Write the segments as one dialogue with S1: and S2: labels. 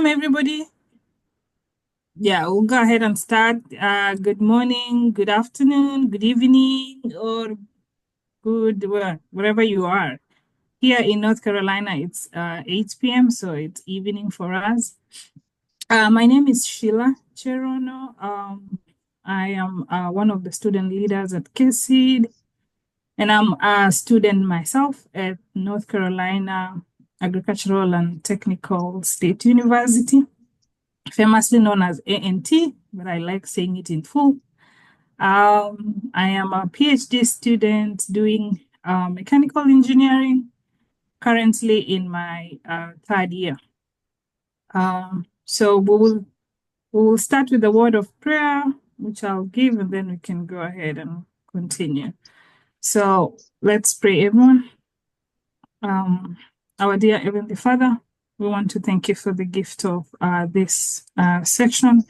S1: Welcome, everybody. Yeah, we'll go ahead and start. Good morning, good afternoon, good evening, or good wherever you are. Here in North Carolina, it's 8 p.m., so it's evening for us. My name is Sheilah Cherono. I am one of the student leaders at KESID, and I'm a student myself at North Carolina Agricultural and Technical State University, famously known as A&T, but I like saying it in full. I am a PhD student doing mechanical engineering, currently in my third year. So we will start with a word of prayer, which I'll give, and then we can go ahead and continue. So let's pray, everyone. Our dear Heavenly Father, we want to thank you for the gift of this section.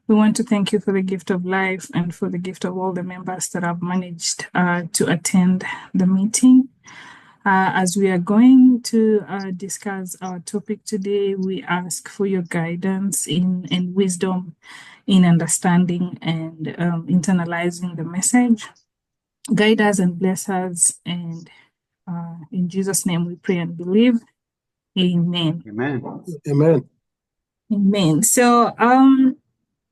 S1: We want to thank you for the gift of life and for the gift of all the members that have managed to attend the meeting. As we are going to discuss our topic today, we ask for your guidance and wisdom in understanding and internalizing the message. Guide us and bless us, and in Jesus' name we pray and believe. Amen.
S2: Amen.
S3: Amen.
S1: Amen. So,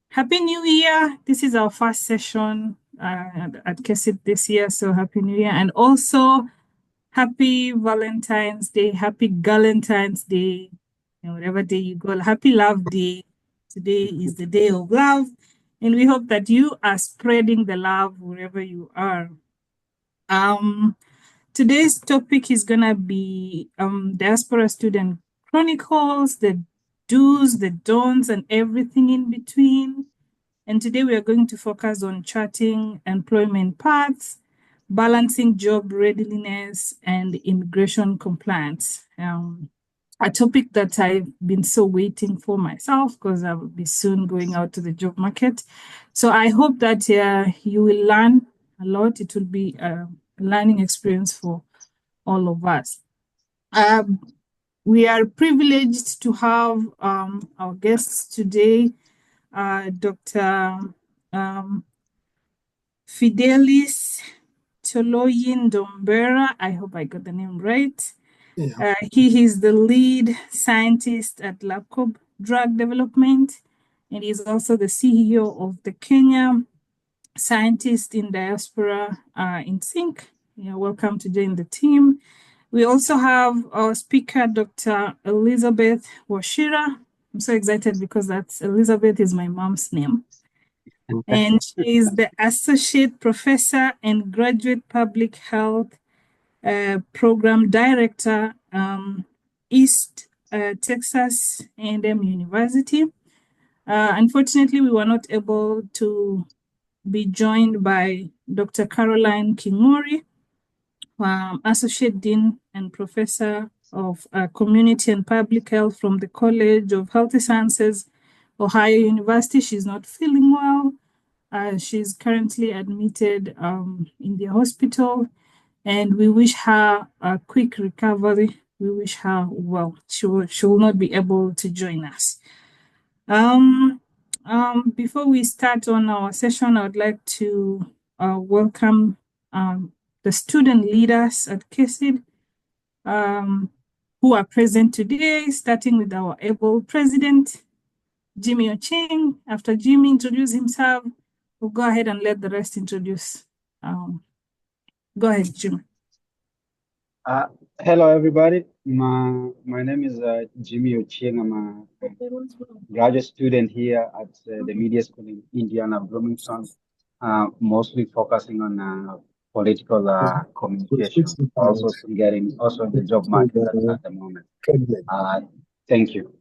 S1: Happy New Year. This is our first session at KESID this year, so Happy New Year. And also, Happy Valentine's Day, Happy Galentine's Day, and whatever day you go. Happy Love Day. Today is the day of love, and we hope that you are spreading the love wherever you are. Today's topic is gonna be Diaspora Student Chronicles, the do's, the don'ts, and everything in between. And today we are going to focus on charting employment paths, balancing job readiness, and immigration compliance. A topic that I've been so waiting for myself because I will be soon going out to the job market. So I hope that you will learn a lot. It will be a learning experience for all of us. We are privileged to have our guests today, Dr. Fidelis Toloyi Ndombera. I hope I got the name right.
S3: Yeah.
S1: He is the lead scientist at LabCorp Drug Development, and he's also the CEO of the Kenya Scientist in Diaspora in Sync. Welcome to join the team. We also have our speaker, Dr. Elizabeth Wachira. I'm so excited because Elizabeth is my mom's name. And she is the Associate Professor and Graduate Public Health Program Director, East Texas A&M University. Unfortunately, we were not able to be joined by Dr. Caroline Kingori, Associate Dean and Professor of Community and Public Health from the College of Health Sciences, Ohio University. She's not feeling well. She's currently admitted in the hospital, and we wish her a quick recovery. We wish her well. She will not be able to join us. Before we start on our session, I would like to welcome the student leaders at KESID who are present today, starting with our able president, Jimmy Ochieng. After Jimmy introduces himself, we'll go ahead and let the rest introduce. Go ahead, Jimmy.
S2: Hello, everybody. My name is Jimmy Ochieng. I'm a graduate student here at the Media School in Indiana, Bloomington, mostly focusing on political communication, also getting the job market at the moment. Thank you.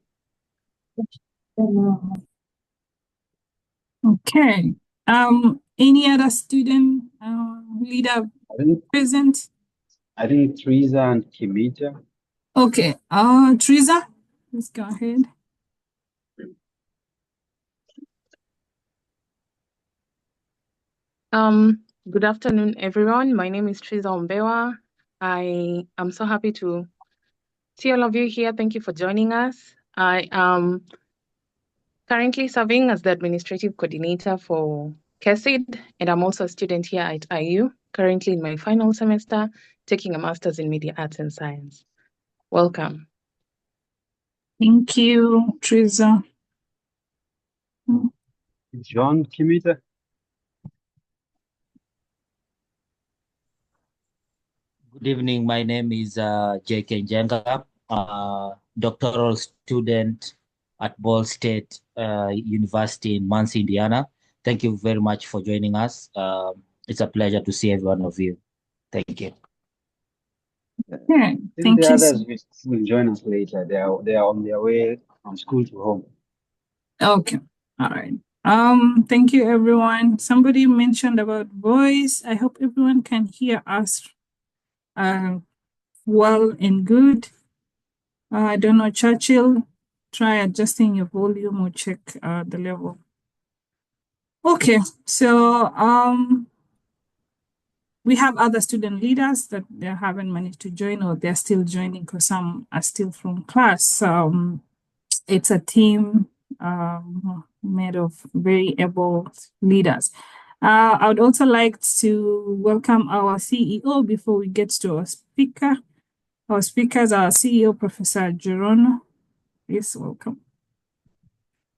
S1: Okay. Any other student leader present?
S2: I think Teresa and Kimita.
S1: Okay. Teresa, let's go ahead.
S4: Good afternoon, everyone. My name is Teresa I am so happy to see all of you here. Thank you for joining us. I am currently serving as the administrative coordinator for KESID, and I'm also a student here at IU, currently in my final semester, taking a master's in media arts and science. Welcome.
S1: Thank you, Teresa.
S2: John Kimita.
S3: Good evening. My name is J.K. Njenga, doctoral student at Ball State University in Muncie, Indiana. Thank you very much for joining us. It's a pleasure to see every one of you. Thank you.
S1: Yeah, thank
S2: The
S1: you.
S2: others will join us later. They are on their way from school to home.
S1: Okay, all right. Thank you, everyone. Somebody mentioned about voice. I hope everyone can hear us well and good. I don't know, Churchill, try adjusting your volume or check the level. Okay, so we have other student leaders that they haven't managed to join, or they're still joining because some are still from class. It's a team made of very able leaders. I would also like to welcome our CEO before we get to our speaker. Our speakers are CEO, Professor Jerono. Please welcome.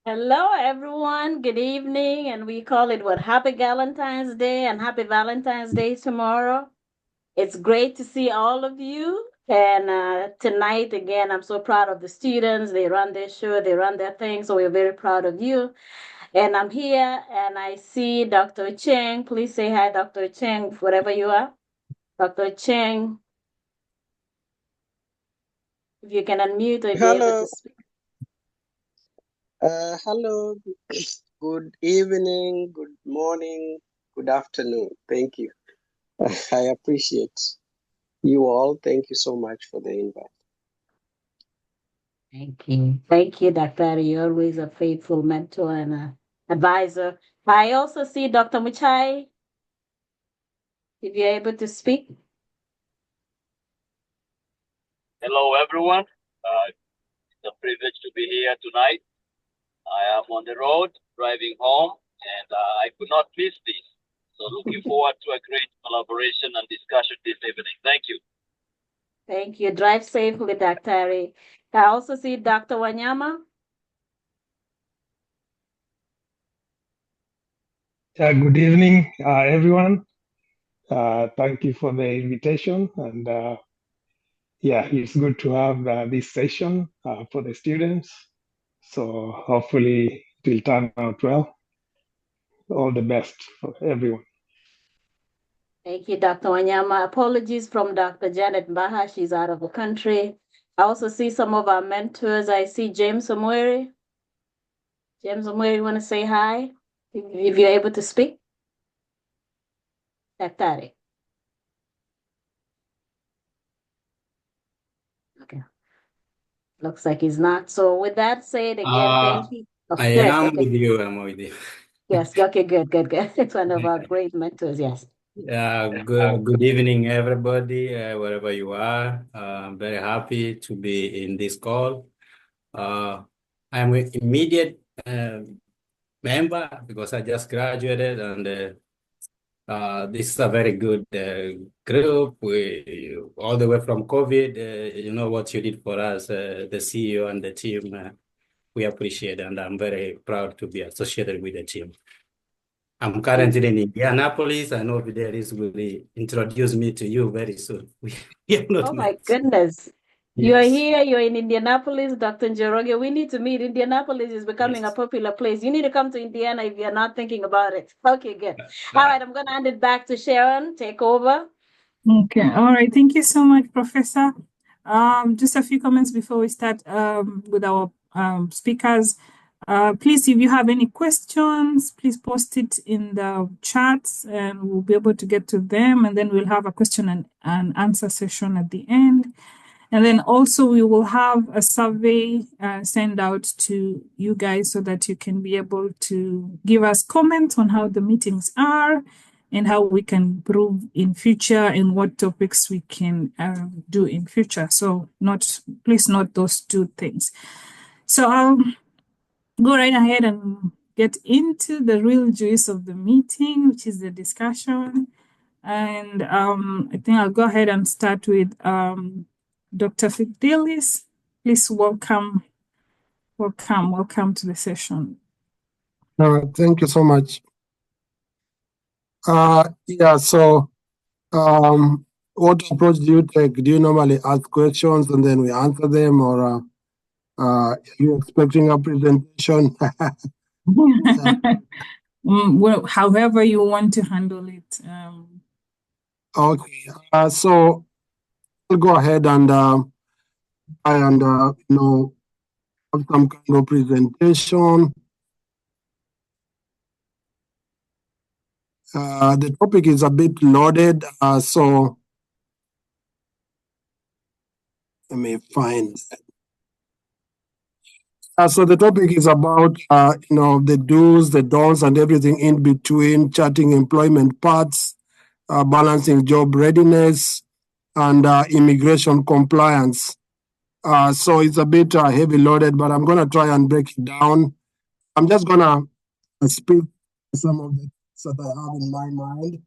S5: Hello, everyone. Good evening. And we call it Happy Valentine's Day, and Happy Valentine's Day tomorrow. It's great to see all of you. And tonight, again, I'm so proud of the students. They run their show, they run their thing. So we're very proud of you. And I'm here and I see Dr. Ochieng. Please say hi, Dr. Ochieng, wherever you are. Dr. Ochieng, if you can unmute or be able to speak.
S6: Hello, good evening, good morning, good afternoon. Thank you. I appreciate you all. Thank you so much for the invite.
S5: Thank you. Thank you, Dr. You're always a faithful mentor and advisor. I also see Dr. Muchai. If you're able to speak.
S7: Hello, everyone. It's a privilege to be here tonight. I am on the road driving home, and I could not miss this. So looking forward to a great collaboration and discussion this evening. Thank you.
S5: Thank you. Drive safely, Dr. I also see Dr. Wanyama.
S8: Good evening, everyone. Thank you for the invitation. And yeah, it's good to have this session for the students. So hopefully it will turn out well. All the best for everyone.
S5: Thank you, Dr. Wanyama. Apologies from Dr. Janet Mbaha. She's out of the country. I also see some of our mentors. I see James Omweri. James Omweri, you want to say hi? If you're able to speak. Dr. Okay. Looks like he's not. So with that said, again, thank you. Oh,
S9: I
S5: yes,
S9: am
S5: okay.
S9: with you. I'm with you.
S5: Yes. Okay. Good. It's one of our great mentors. Yes.
S9: Good evening, everybody, wherever you are. I'm very happy to be in this call. I'm an immediate member because I just graduated, and this is a very good group. We all the way from COVID. You know what you did for us, the CEO and the team. We appreciate it, and I'm very proud to be associated with the team. I'm currently in Indianapolis. I know Fidelis will introduce me to you very soon.
S5: Oh my goodness.
S9: Yes.
S5: You're here, you're in Indianapolis, Dr. Jerono. We need to meet. Indianapolis is becoming a popular place. You need to come to Indiana if you're not thinking about it. Okay, good. All right, I'm going to hand it back to Sharon. Take over.
S1: Okay, all right. Thank you so much, Professor. Just a few comments before we start with our speakers. Please, if you have any questions, please post it in the chats and we'll be able to get to them. And then we'll have a question and answer session at the end. And then also we will have a survey sent out to you guys so that you can be able to give us comments on how the meetings are and how we can improve in future and what topics we can do in future. So please note those two things. So I'll go right ahead and get into the real juice of the meeting, which is the discussion. And I think I'll go ahead and start with Dr. Fidelis. Please welcome to the session.
S10: Thank you so much. So what approach do you take? Do you normally ask questions and then we answer them, or are you expecting a presentation?
S1: Well, however you want to handle it.
S10: Okay, so I'll go ahead and have some kind of presentation. The topic is a bit loaded, so let me find. So the topic is about the do's, the don'ts, and everything in between, charting employment paths, balancing job readiness, and immigration compliance. So it's a bit heavy loaded, but I'm going to try and break it down. I'm just going to speak some of the things that I have in my mind,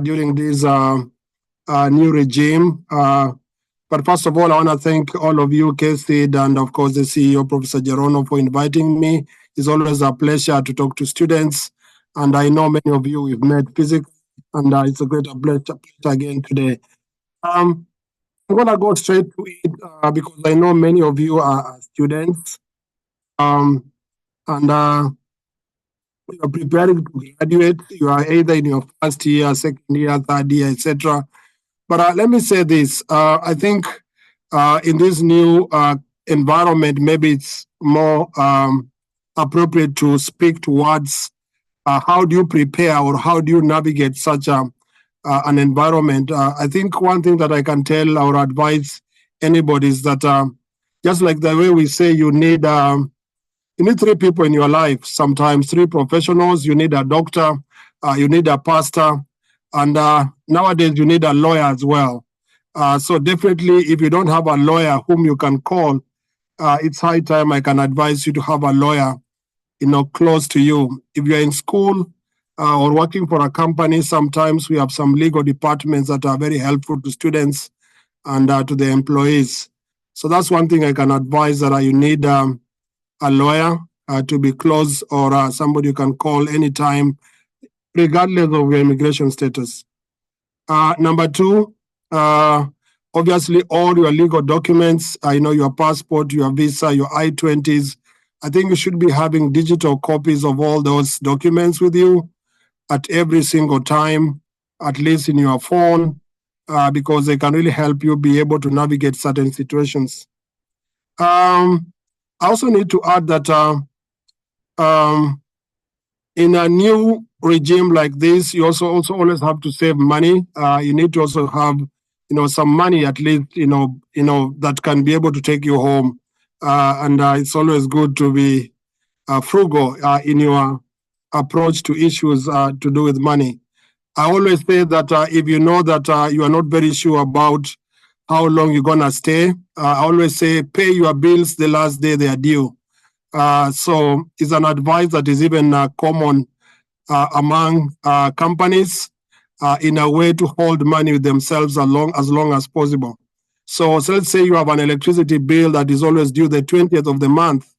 S10: during this new regime. But first of all, I want to thank all of you, KESID, and of course the CEO, Professor Jerono, for inviting me. It's always a pleasure to talk to students, and I know many of you we've met physically, and it's a great pleasure again today. I'm going to go straight to it because I know many of you are students, and you're preparing to graduate. You are either in your first year, second year, third year, etc. But let me say this. I think in this new environment, maybe it's more appropriate to speak towards how do you prepare or how do you navigate such an environment. I think one thing that I can tell or advise anybody is that just like the way we say you need three people in your life, sometimes three professionals, you need a doctor, you need a pastor, and nowadays you need a lawyer as well. So definitely, if you don't have a lawyer whom you can call, it's high time I can advise you to have a lawyer, close to you. If you're in school or working for a company, sometimes we have some legal departments that are very helpful to students and to the employees. So that's one thing I can advise, that you need a lawyer to be close, or somebody you can call anytime, regardless of your immigration status. Number two, obviously all your legal documents, your passport, your visa, your I-20s, I think you should be having digital copies of all those documents with you at every single time, at least in your phone, because they can really help you be able to navigate certain situations. I also need to add that in a new regime like this, you also always have to save money. You need to also have, some money at least, that can be able to take you home. And it's always good to be frugal in your approach to issues to do with money. I always say that if you know that you are not very sure about how long you're gonna stay, I always say pay your bills the last day they are due. So it's an advice that is even common among companies in a way to hold money with themselves as long as possible. So let's say you have an electricity bill that is always due the 20th of the month.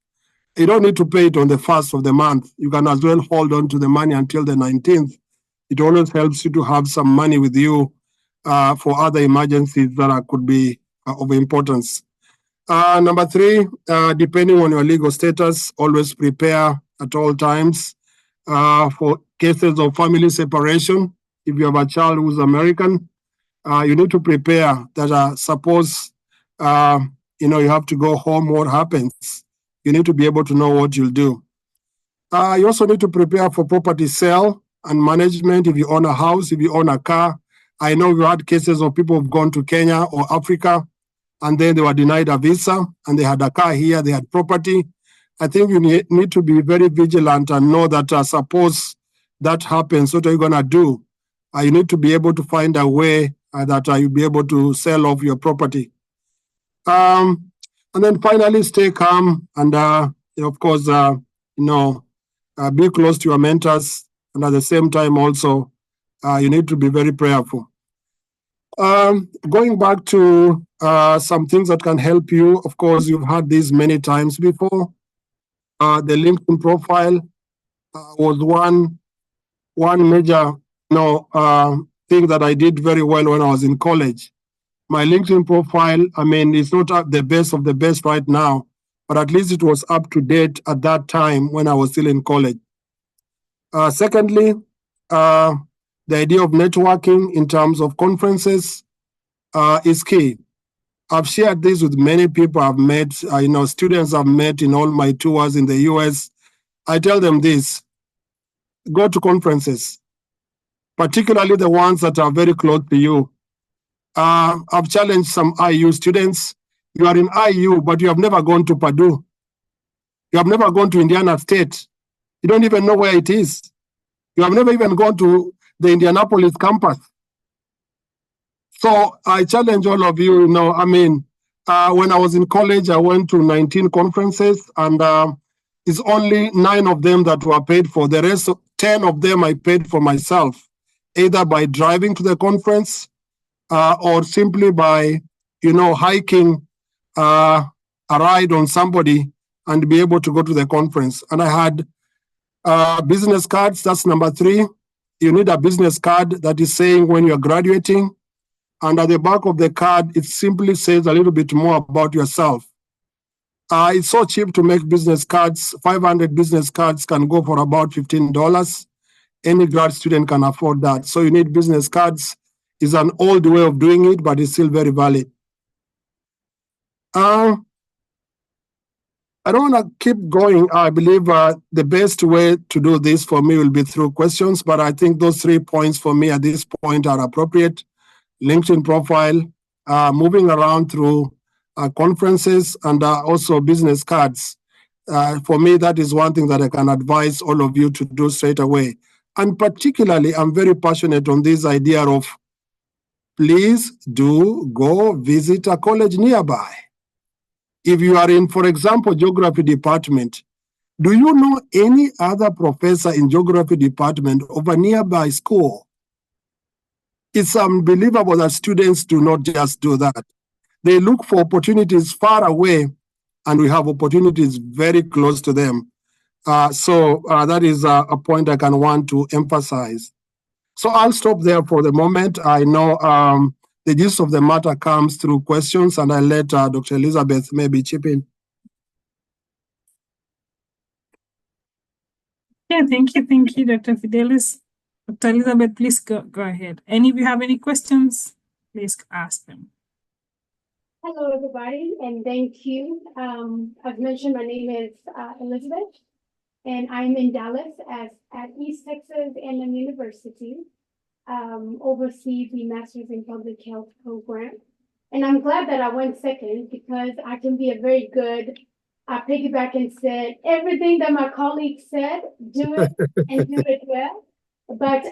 S10: You don't need to pay it on the 1st of the month. You can as well hold on to the money until the 19th. It always helps you to have some money with you for other emergencies that could be of importance. Number three, depending on your legal status, always prepare at all times for cases of family separation. If you have a child who's American, you need to prepare that suppose you have to go home, what happens? You need to be able to know what you'll do. You also need to prepare for property sale and management. If you own a house, if you own a car. I know we had cases of people who've gone to Kenya or Africa, and then they were denied a visa, and they had a car here, they had property. I think you need to be very vigilant and know that suppose that happens, what are you going to do? You need to be able to find a way that you'll be able to sell off your property. And then finally, stay calm and, of course, be close to your mentors. And at the same time, also, you need to be very prayerful. Going back to some things that can help you, of course, you've heard these many times before. The LinkedIn profile was one major thing that I did very well when I was in college. My LinkedIn profile, I mean, it's not the best of the best right now, but at least it was up to date at that time when I was still in college. Secondly, the idea of networking in terms of conferences is key. I've shared this with many people I've met, students I've met in all my tours in the US. I tell them this: go to conferences, particularly the ones that are very close to you. I've challenged some IU students. You are in IU, but you have never gone to Purdue. You have never gone to Indiana State. You don't even know where it is. You have never even gone to the Indianapolis campus. So I challenge all of you, when I was in college, I went to 19 conferences, and it's only 9 of them that were paid for. The rest, 10 of them I paid for myself, either by driving to the conference or simply by, hiking a ride on somebody and be able to go to the conference. And I had business cards. That's number 3. You need a business card that is saying when you're graduating. And at the back of the card, it simply says a little bit more about yourself. It's so cheap to make business cards. 500 business cards can go for about $15. Any grad student can afford that. So you need business cards. It's an old way of doing it, but it's still very valid. I don't want to keep going. I believe the best way to do this for me will be through questions, but I think those 3 points for me at this point are appropriate. LinkedIn profile, moving around through conferences, and also business cards. For me, that is one thing that I can advise all of you to do straight away. And particularly, I'm very passionate on this idea of please do go visit a college nearby. If you are in, for example, geography department, do you know any other professor in geography department of a nearby school? It's unbelievable that students do not just do that. They look for opportunities far away, and we have opportunities very close to them. So that is a point I can want to emphasize. So I'll stop there for the moment. I know the gist of the matter comes through questions, and I'll let Dr. Elizabeth maybe chip in.
S1: Yeah, thank you, Dr. Fidelis. Dr. Elizabeth, please go ahead. And if you have any questions, please ask them.
S11: Hello, everybody, and thank you. As mentioned, my name is Elizabeth, and I'm in Dallas at East Texas A&M University, oversee the Master's in Public Health program. And I'm glad that I went second because I can be a very good piggyback and said everything that my colleagues said, do it and do it well. But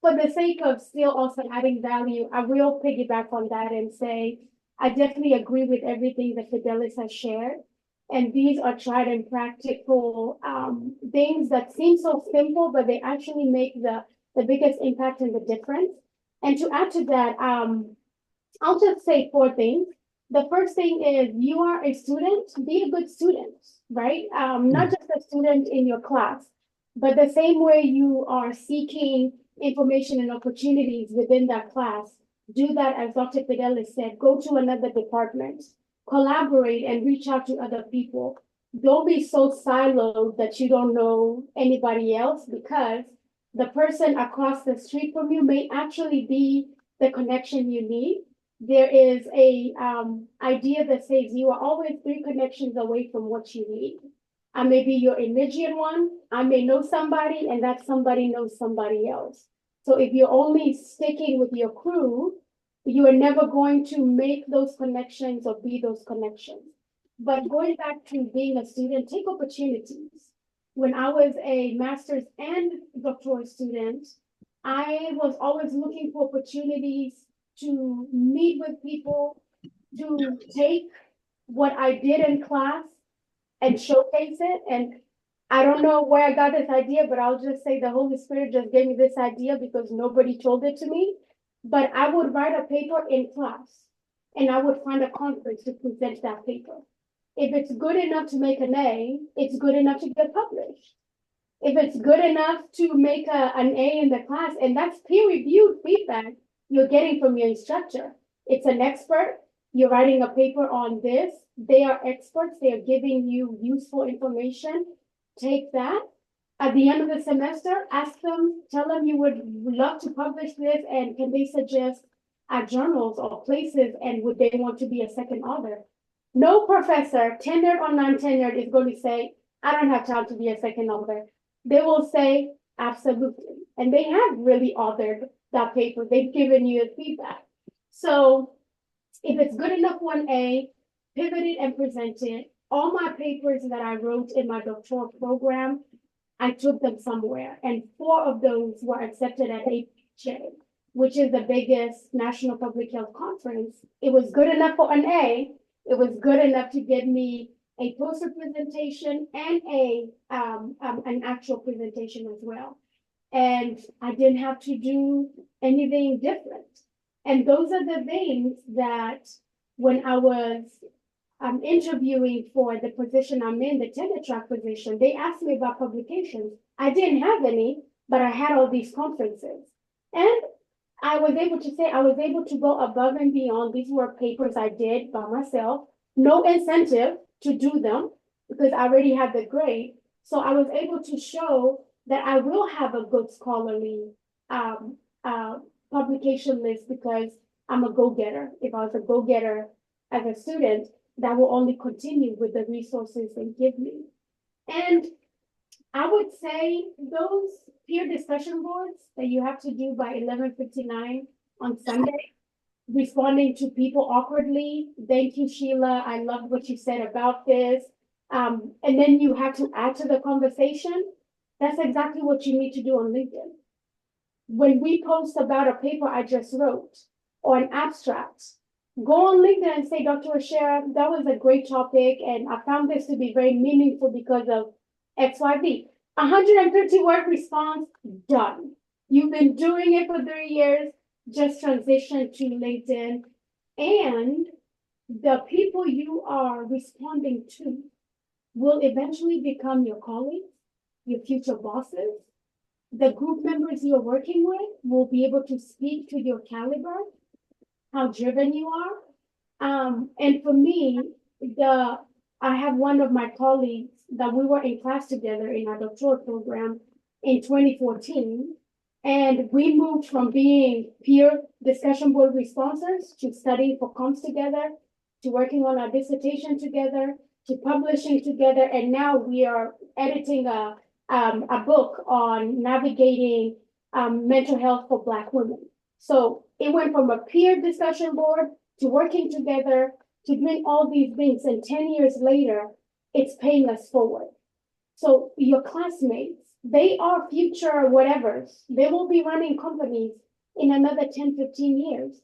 S11: for the sake of still also adding value, I will piggyback on that and say, I definitely agree with everything that Fidelis has shared. And these are tried and practical things that seem so simple, but they actually make the biggest impact and the difference. And to add to that, I'll just say 4 things. The first thing is you are a student, be a good student, right? Not just a student in your class, but the same way you are seeking information and opportunities within that class, do that as Dr. Fidelis said, go to another department, collaborate and reach out to other people. Don't be so siloed that you don't know anybody else, because the person across the street from you may actually be the connection you need. There is a idea that says you are always 3 connections away from what you need. I may be your immediate one. I may know somebody, and that somebody knows somebody else. So if you're only sticking with your crew, you are never going to make those connections or be those connections. But going back to being a student, take opportunities. When I was a master's and doctoral student, I was always looking for opportunities to meet with people, to take what I did in class and showcase it. And I don't know where I got this idea, but I'll just say the Holy Spirit just gave me this idea because nobody told it to me. But I would write a paper in class and I would find a conference to present that paper. If it's good enough to make an A, it's good enough to get published. If it's good enough to make an A in the class, and that's peer-reviewed feedback you're getting from your instructor. It's an expert. You're writing a paper on this. They are experts. They are giving you useful information. Take that. At the end of the semester, ask them, tell them you would love to publish this, and can they suggest journals or places, and would they want to be a second author? No professor, tenured or non-tenured, is going to say, I don't have time to be a second author. They will say, absolutely. And they have really authored that paper. They've given you feedback. So if it's good enough for an A, pivot it and present it. All my papers that I wrote in my doctoral program, I took them somewhere. And 4 of those were accepted at APJ, which is the biggest national public health conference. It was good enough for an A. It was good enough to get me a poster presentation and an actual presentation as well. And I didn't have to do anything different. And those are the things that when I was interviewing for the position I'm in, the tenure track position, they asked me about publications. I didn't have any, but I had all these conferences. And I was able to say I was able to go above and beyond. These were papers I did by myself, no incentive to do them because I already had the grade. So I was able to show that I will have a good scholarly publication list because I'm a go-getter. If I was a go-getter as a student, that will only continue with the resources they give me. And I would say those peer discussion boards that you have to do by 11:59 on Sunday, responding to people awkwardly. Thank you, Sheilah. I loved what you said about this. And then you have to add to the conversation. That's exactly what you need to do on LinkedIn. When we post about a paper I just wrote or an abstract, go on LinkedIn and say, Dr. Wachira, that was a great topic, and I found this to be very meaningful because of XYZ. 150 word response, done. You've been doing it for 3 years, just transition to LinkedIn. And the people you are responding to will eventually become your colleagues, your future bosses. The group members you're working with will be able to speak to your caliber, how driven you are. And for me, I have one of my colleagues that we were in class together in our doctoral program in 2014. And we moved from being peer discussion board responses to studying for comps together, to working on our dissertation together, to publishing together. And now we are editing a book on navigating mental health for Black women. So it went from a peer discussion board to working together to doing all these things. And 10 years later, it's paying us forward. So your classmates, they are future whatevers. They will be running companies in another 10, 15 years.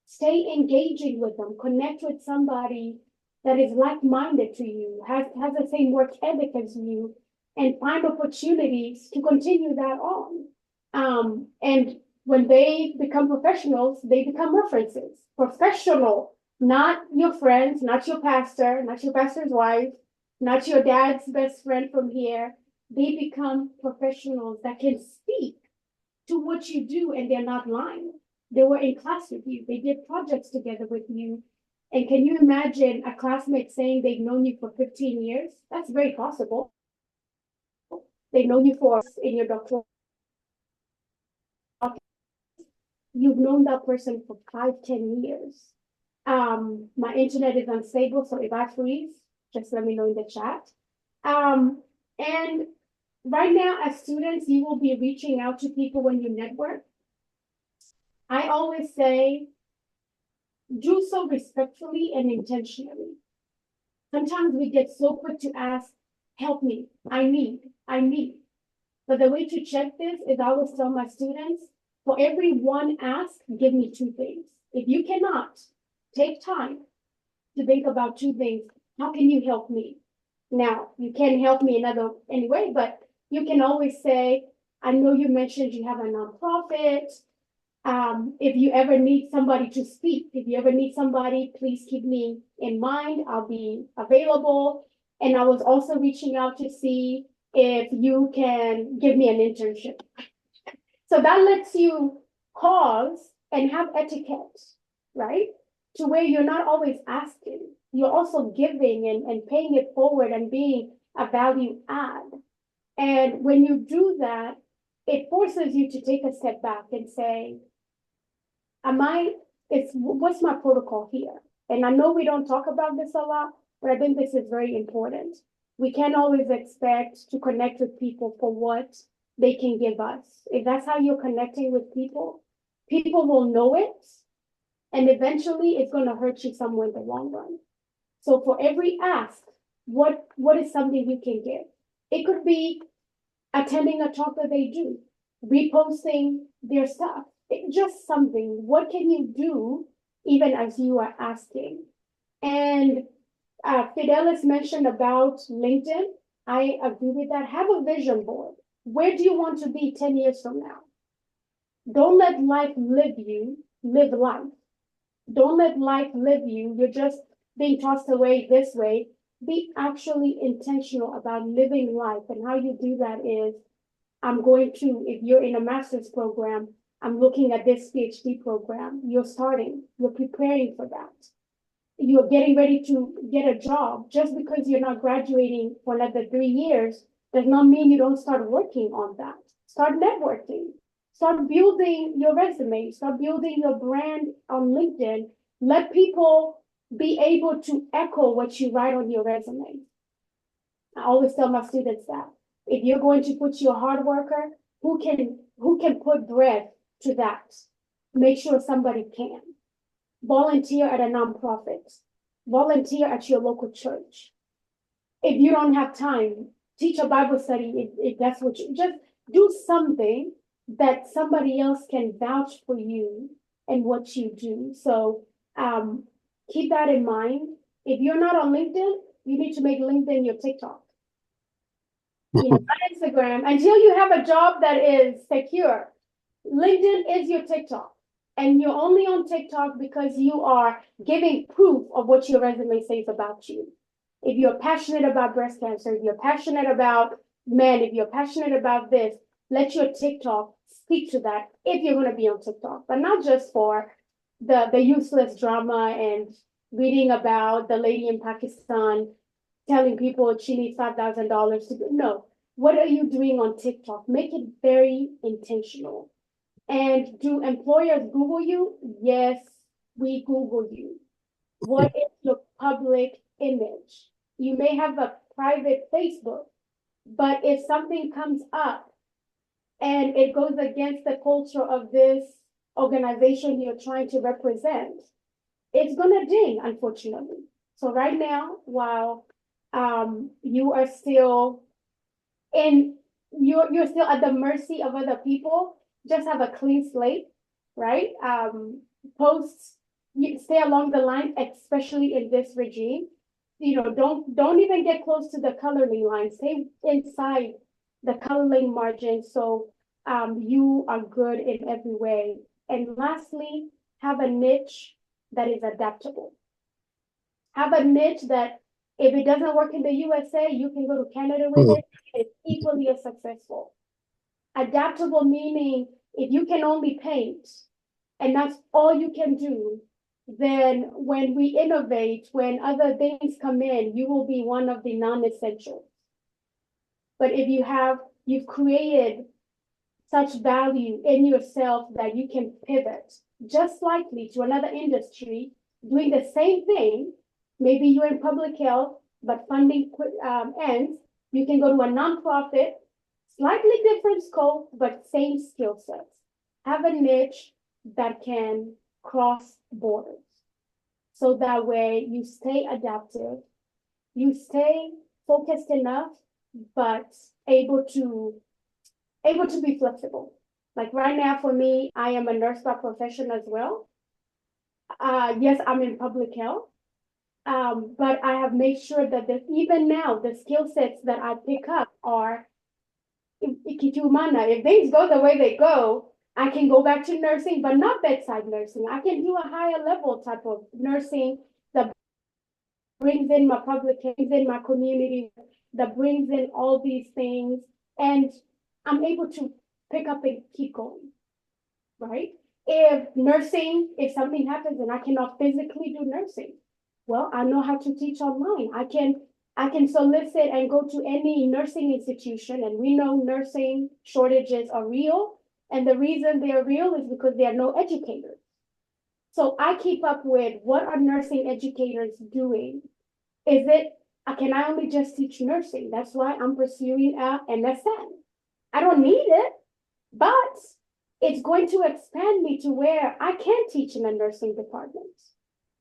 S11: Stay engaging with them. Connect with somebody that is like-minded to you, has the same work ethic as you, and find opportunities to continue that on. And when they become professionals, they become references. Professional, not your friends, not your pastor, not your pastor's wife, not your dad's best friend from here. They become professionals that can speak to what you do, and they're not lying. They were in class with you. They did projects together with you. And can you imagine a classmate saying they've known you for 15 years? That's very possible. They've known you for in your doctoral. You've known that person for 5, 10 years. My internet is unstable, so if I freeze, just let me know in the chat. And right now, as students, you will be reaching out to people when you network. I always say, do so respectfully and intentionally. Sometimes we get so quick to ask, help me, I need. But the way to check this is I always tell my students, for every one ask, give me 2 things. If you cannot, take time to think about two things. How can you help me? Now, you can't help me any way, but you can always say, I know you mentioned you have a nonprofit. If you ever need somebody to speak, if you ever need somebody, please keep me in mind. I'll be available. And I was also reaching out to see if you can give me an internship. So that lets you pause and have etiquette, right? To where you're not always asking. You're also giving and paying it forward and being a value add. And when you do that, it forces you to take a step back and say, what's my protocol here? And I know we don't talk about this a lot, but I think this is very important. We can't always expect to connect with people for what they can give us. If that's how you're connecting with people, people will know it. And eventually it's going to hurt you somewhere in the long run. So for every ask, what is something you can give? It could be attending a talk that they do, reposting their stuff. Just something. What can you do even as you are asking? And Fidelis mentioned about LinkedIn. I agree with that. Have a vision board. Where do you want to be 10 years from now? Don't let life live you. Live life. Don't let life live you. You're just being tossed away this way. Be actually intentional about living life. And how you do that is, if you're in a master's program, I'm looking at this PhD program. You're preparing for that. You're getting ready to get a job. Just because you're not graduating for another 3 years does not mean you don't start working on that. Start networking. Start building your resume. Start building your brand on LinkedIn. Let people be able to echo what you write on your resume. I always tell my students that if you're going to put your hard worker, who can put breath to that? Make sure somebody can. Volunteer at a nonprofit. Volunteer at your local church. If you don't have time, teach a Bible study if that's what you just do, something that somebody else can vouch for you and what you do. So keep that in mind. If you're not on LinkedIn, you need to make LinkedIn your TikTok. Not Instagram. Until you have a job that is secure, LinkedIn is your TikTok. And you're only on TikTok because you are giving proof of what your resume says about you. If you're passionate about breast cancer, if you're passionate about men, if you're passionate about this, let your TikTok speak to that if you're going to be on TikTok. But not just for the useless drama and reading about the lady in Pakistan telling people she needs $5,000 to do. No. What are you doing on TikTok? Make it very intentional. And do employers Google you? Yes, we Google you. What is your public image? You may have a private Facebook, but if something comes up and it goes against the culture of this organization you're trying to represent, it's gonna ding, unfortunately. So right now, while you are still you're still at the mercy of other people, just have a clean slate, right? Stay along the line, especially in this regime. Don't even get close to the coloring line. Stay inside the coloring margin so you are good in every way. And lastly, have a niche that is adaptable. Have a niche that if it doesn't work in the USA, you can go to Canada with it. It's equally as successful. Adaptable meaning if you can only paint and that's all you can do, then when we innovate, when other things come in, you will be one of the non-essentials. But if you've created such value in yourself that you can pivot just likely to another industry doing the same thing. Maybe you're in public health, but funding ends. You can go to a nonprofit, slightly different scope, but same skill sets. Have a niche that can cross borders. So that way you stay adaptive, you stay focused enough, but able to be flexible. Like right now for me, I am a nurse by profession as well. Yes, I'm in public health, But I have made sure that even now, the skill sets that I pick up are ikitumana. If things go the way they go, I can go back to nursing, but not bedside nursing. I can do a higher level type of nursing that brings in my publications, in my community, that brings in all these things. And I'm able to pick up and keep going, right? If something happens and I cannot physically do nursing, well, I know how to teach online. I can solicit and go to any nursing institution, and we know nursing shortages are real. And the reason they are real is because there are no educators. So I keep up with what are nursing educators doing. Can I only just teach nursing? That's why I'm pursuing a MSN. I don't need it, but it's going to expand me to where I can teach in a nursing department.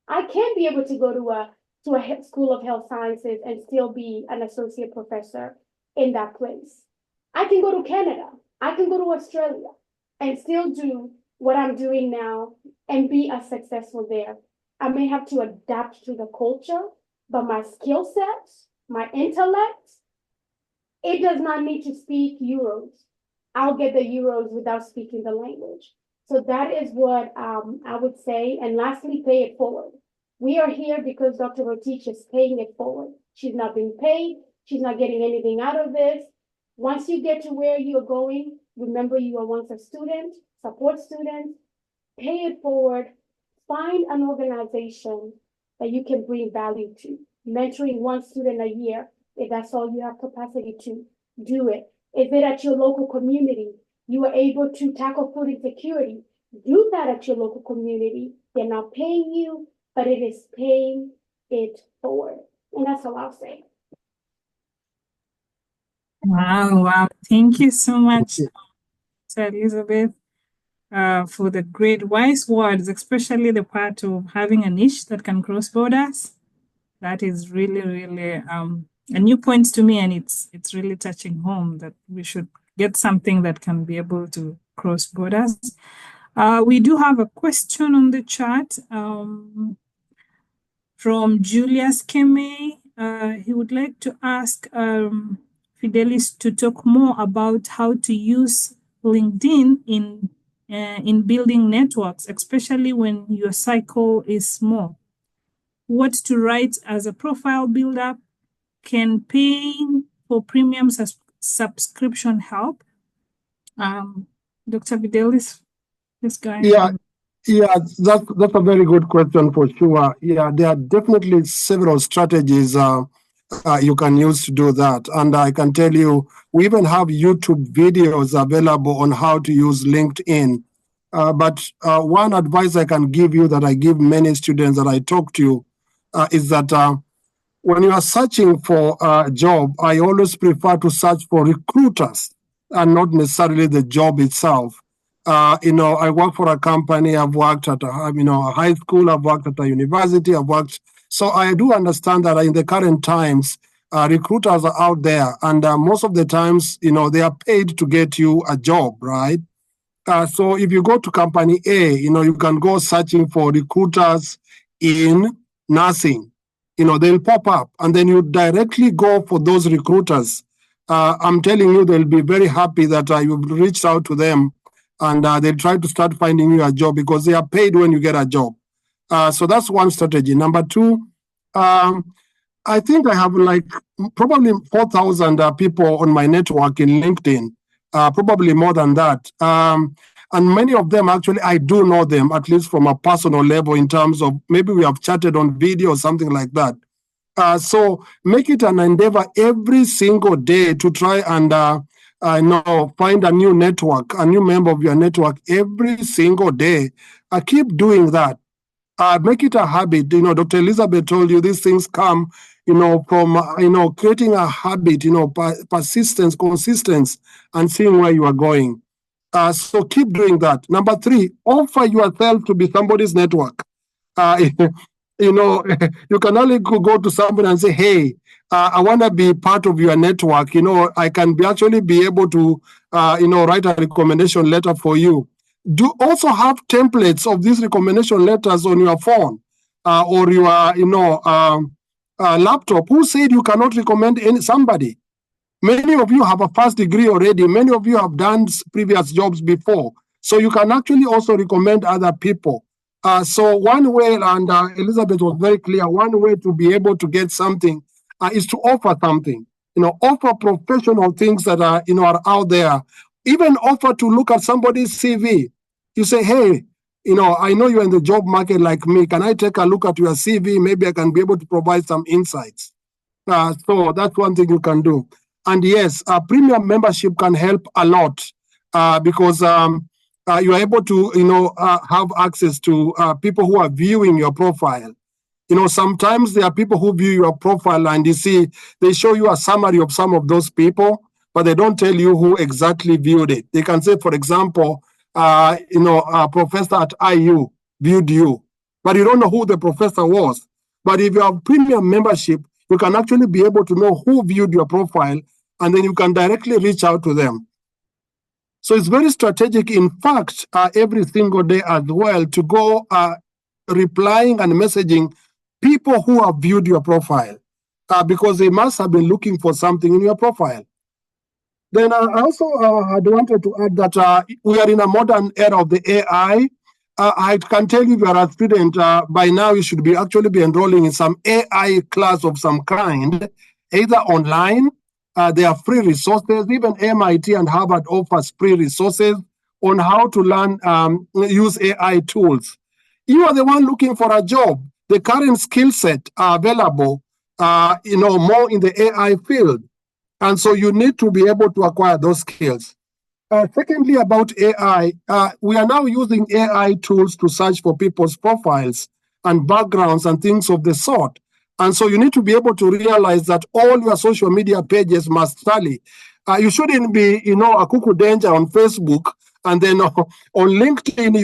S11: I can be able to go to a school of health sciences and still be an associate professor in that place. I can go to Canada. I can go to Australia and still do what I'm doing now and be as successful there. I may have to adapt to the culture, but my skill sets, my intellect, it does not need to speak Euros. I'll get the Euros without speaking the language. So that is what I would say. And lastly, pay it forward. We are here because Dr. Rotich is paying it forward. She's not being paid. She's not getting anything out of this. Once you get to where you're going, remember you are once a student, support students, pay it forward, find an organization that you can bring value to. Mentoring one student a year, if that's all you have capacity to, do it. If it at your local community, you are able to tackle food insecurity, do that at your local community. They're not paying you, but it is paying it forward. And that's all I'll say.
S1: Wow. Thank you so much, Elizabeth, for the great wise words, especially the part of having a niche that can cross borders. That is really, really a new point to me, and it's really touching home that we should get something that can be able to cross borders. We do have a question on the chat from Julius Keme. He would like to ask Fidelis to talk more about how to use LinkedIn in building networks, especially when your cycle is small. What to write as a profile builder? Can paying for premium subscription help? Dr. Fidelis, this guy.
S10: Yeah, that's a very good question for sure. Yeah, there are definitely several strategies you can use to do that. And I can tell you, we even have YouTube videos available on how to use LinkedIn. But one advice I can give you that I give many students that I talk to is that when you are searching for a job, I always prefer to search for recruiters and not necessarily the job itself. I work for a company. I've worked at a high school. I've worked at a university. So I do understand that in the current times, recruiters are out there, and most of the times, they are paid to get you a job, right? So if you go to company A, you can go searching for recruiters in nursing. They'll pop up, and then you directly go for those recruiters. I'm telling you, they'll be very happy that you've reached out to them, and they'll try to start finding you a job because they are paid when you get a job. So that's one strategy. Number two, I think I have probably 4,000 people on my network in LinkedIn, probably more than that. And many of them, actually, I do know them, at least from a personal level, in terms of maybe we have chatted on video or something like that. So make it an endeavor every single day to try and find a new network, a new member of your network every single day. Keep doing that. Make it a habit. Dr. Elizabeth told you these things come, from, creating a habit, persistence, consistency, and seeing where you are going. So keep doing that. Number three, offer yourself to be somebody's network. You can only go to somebody and say, hey, I want to be part of your network. I can actually be able to, write a recommendation letter for you. Do also have templates of these recommendation letters on your phone. or your laptop. Who said you cannot recommend somebody? Many of you have a first degree already. Many of you have done previous jobs before. So you can actually also recommend other people. So one way, and Elizabeth was very clear, one way to be able to get something is to offer something. Offer professional things that are, are out there. Even offer to look at somebody's CV. You say, hey, I know you're in the job market like me. Can I take a look at your CV? Maybe I can be able to provide some insights. So that's one thing you can do. And yes, premium membership can help a lot because you are able to, have access to people who are viewing your profile. Sometimes there are people who view your profile and they show you a summary of some of those people, but they don't tell you who exactly viewed it. They can say, for example, a professor at IU viewed you, but you don't know who the professor was. But if you have premium membership, you can actually be able to know who viewed your profile, and then you can directly reach out to them. So it's very strategic, in fact, every single day as well, to go replying and messaging people who have viewed your profile, because they must have been looking for something in your profile. Then I also had wanted to add that we are in a modern era of the AI. I can tell you, if you are a student, by now you should actually be enrolling in some AI class of some kind, either online. There are free resources. Even MIT and Harvard offers free resources on how to learn, use AI tools. You are the one looking for a job. The current skill set are available, more in the AI field. And so you need to be able to acquire those skills. Secondly, about AI, we are now using AI tools to search for people's profiles and backgrounds and things of the sort. And so you need to be able to realize that all your social media pages must tally. You shouldn't be, a cuckoo danger on Facebook, and then on LinkedIn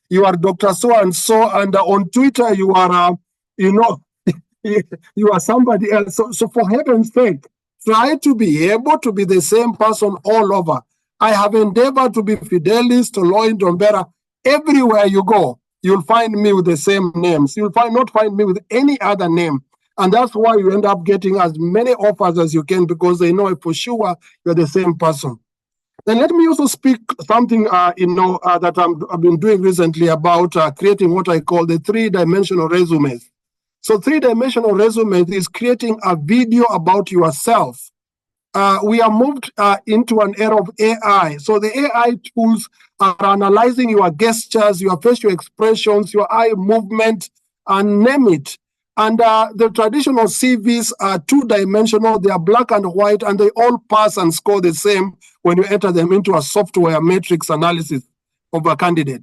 S10: you are Dr. So and so, and on Twitter you are, you are somebody else. So for heaven's sake, try to be able to be the same person all over. I have endeavored to be Fidelis, Toloyi, Ndombera. Everywhere you go, you'll find me with the same names. You'll not find me with any other name. And that's why you end up getting as many offers as you can, because they know for sure you're the same person. Then let me also speak something, that I've been doing recently about creating what I call the 3-dimensional resumes. So 3-dimensional resumes is creating a video about yourself. We are moved into an era of AI. So the AI tools are analyzing your gestures, your facial expressions, your eye movement, and name it. And the traditional CVs are 2-dimensional. They are black and white, and they all pass and score the same when you enter them into a software matrix analysis of a candidate.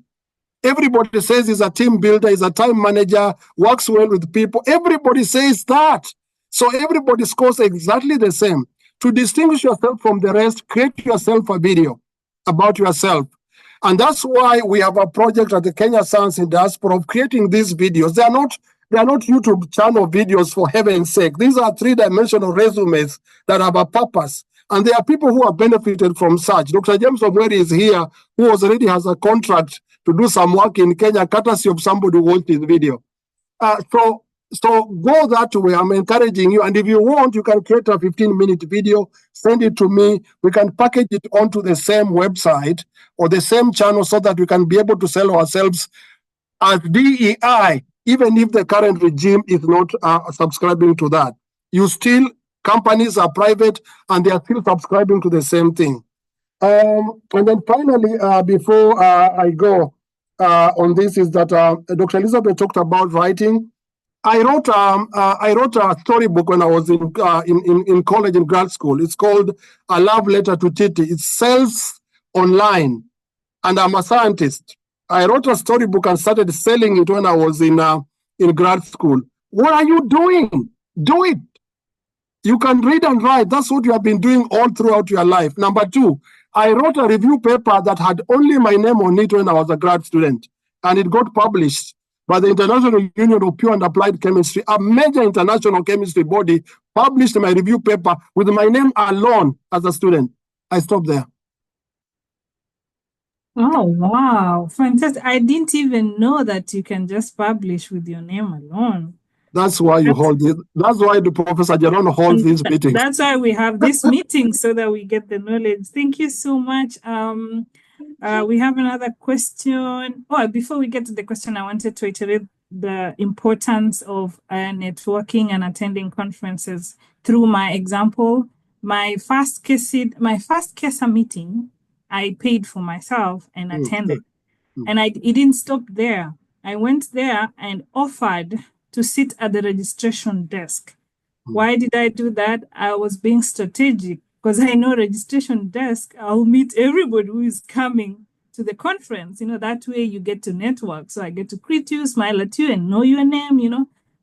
S10: Everybody says he's a team builder, he's a time manager, works well with people. Everybody says that. So everybody scores exactly the same. To distinguish yourself from the rest, create yourself a video about yourself. And that's why we have a project at the Kenya Science in Diaspora of creating these videos. They are not YouTube channel videos, for heaven's sake. These are 3-dimensional resumes that have a purpose. And there are people who have benefited from such. Dr. James Omweri is here, who already has a contract to do some work in Kenya, courtesy of somebody who watched his video. So go that way. I'm encouraging you. And if you want, you can create a 15-minute video, send it to me. We can package it onto the same website or the same channel so that we can be able to sell ourselves as DEI, even if the current regime is not subscribing to that. Companies are private and they are still subscribing to the same thing. And then finally, before I go on this, is that Dr. Elizabeth talked about writing. I wrote a storybook when I was in college, in grad school. It's called A Love Letter to Titi. It sells online, and I'm a scientist. I wrote a storybook and started selling it when I was in grad school. What are you doing? Do it. You can read and write. That's what you have been doing all throughout your life. Number 2, I wrote a review paper that had only my name on it when I was a grad student, and it got published by the International Union of Pure and Applied Chemistry. A major international chemistry body published my review paper with my name alone as a student. I stopped there.
S1: Oh, wow. Fantastic. I didn't even know that you can just publish with your name alone.
S10: That's why you hold it. That's why the Professor Jerono holds these meetings.
S1: That's why we have this meeting, so that we get the knowledge. Thank you so much. We have another question. Oh, before we get to the question, I wanted to iterate the importance of networking and attending conferences. Through my example, my first KESA meeting, I paid for myself and attended. And it didn't stop there. I went there and offered to sit at the registration desk. Why did I do that? I was being strategic because I know registration desk, I'll meet everybody who is coming to the conference. That way you get to network. So I get to greet you, smile at you, and know your name.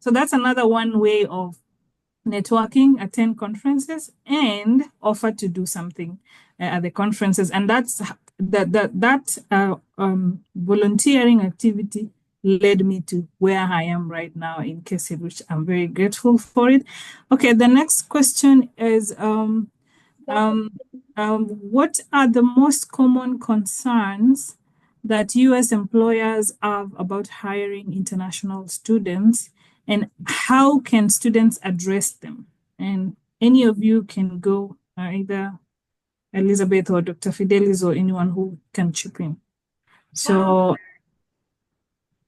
S1: So that's another one way of networking, attend conferences, and offer to do something at the conferences. And that's that volunteering activity led me to where I am right now in KESID, which I'm very grateful for it. Okay, the next question is, what are the most common concerns that U.S. employers have about hiring international students, and how can students address them? And any of you can go, either Elizabeth or Dr. Fidelis or anyone who can chip in. So,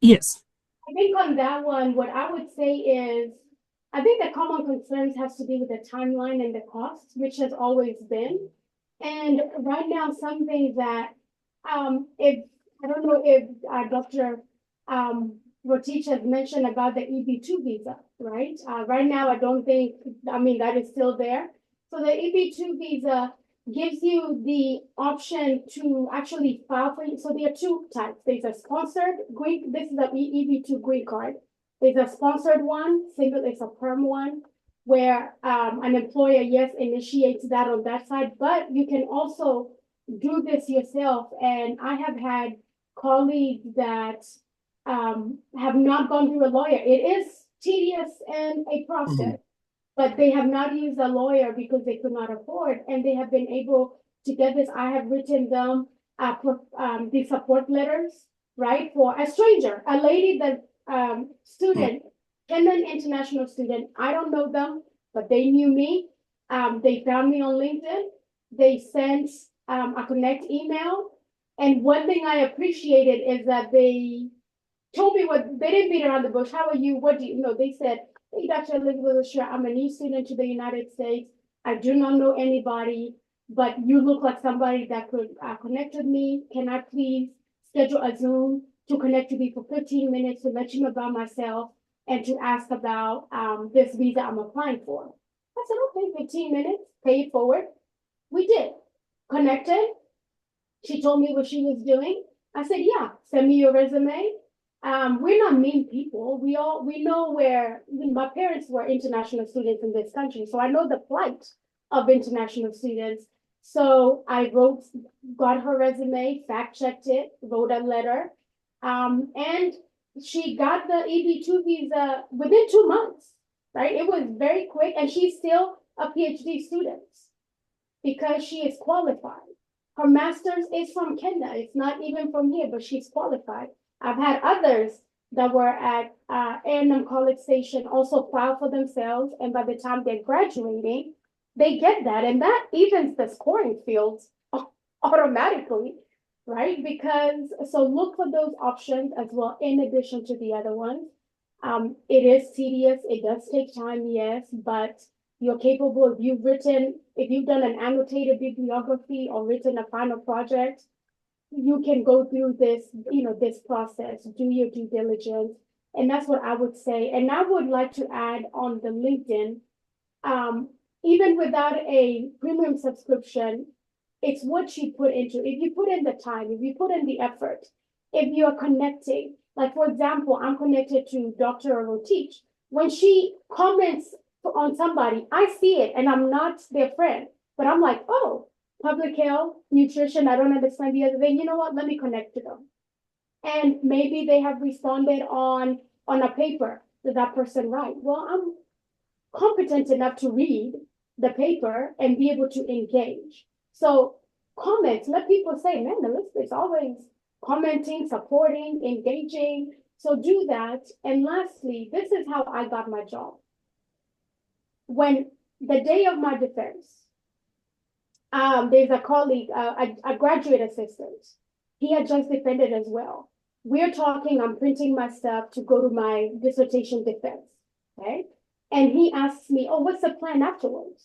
S1: yes.
S11: I think on that one, what I would say is, I think the common concerns has to do with the timeline and the cost, which has always been. And right now, something that, if I don't know if Dr. Rotich has mentioned about the EB2 visa, right? Right now, I don't think, that is still there. So the EB2 visa gives you the option to actually file for you. So there are two types. There's a sponsored green, this is the EB2 green card. There's a sponsored one, single, it's a perm one, where an employer, yes, initiates that on that side, but you can also do this yourself. And I have had colleagues that have not gone through a lawyer. It is tedious and a process, but they have not used a lawyer because they could not afford, and they have been able to get this. I have written them the support letters, right, for a stranger, a lady that student, Kenyan international student. I don't know them, but they knew me. They found me on LinkedIn. They sent a connect email. And one thing I appreciated is that they told me they didn't beat around the bush. How are you? What do you know? They said, hey, Dr. Elizabeth, sure, I'm a new student to the United States. I do not know anybody, but you look like somebody that could connect with me. Can I please schedule a Zoom to connect with you for 15 minutes to let you know about myself and to ask about this visa I'm applying for? I said, okay, 15 minutes, pay it forward. We did. Connected. She told me what she was doing. I said, yeah, send me your resume. We're not mean people. We know where, my parents were international students in this country, so I know the plight of international students. So I got her resume, fact-checked it, wrote a letter, and she got the EB2 visa within 2 months, right? It was very quick, and she's still a PhD student because she is qualified. Her master's is from Kenya. It's not even from here, but she's qualified. I've had others that were at A&M College Station also file for themselves, and by the time they're graduating, they get that, and that evens the scoring fields automatically, right? Because, so look for those options as well, in addition to the other ones. It is tedious, it does take time, yes, but you're capable. If you've done an annotated bibliography or written a final project, you can go through this, this process, do your due diligence. And that's what I would say. And I would like to add on the LinkedIn, even without a premium subscription, it's what you put into. If you put in the time, if you put in the effort, if you're connecting, like for example, I'm connected to Dr. Rotich. When she comments on somebody, I see it and I'm not their friend, but I'm like, oh, public health, nutrition, I don't understand the other thing. You know what? Let me connect to them. And maybe they have responded on a paper that that person write. Well, I'm competent enough to read the paper and be able to engage. So comments. Let people say, man, Elizabeth's always commenting, supporting, engaging. So do that. And lastly, this is how I got my job. When the day of my defense, there's a colleague, a graduate assistant. He had just defended as well. We're talking, I'm printing my stuff to go to my dissertation defense, okay? And he asks me, oh, what's the plan afterwards?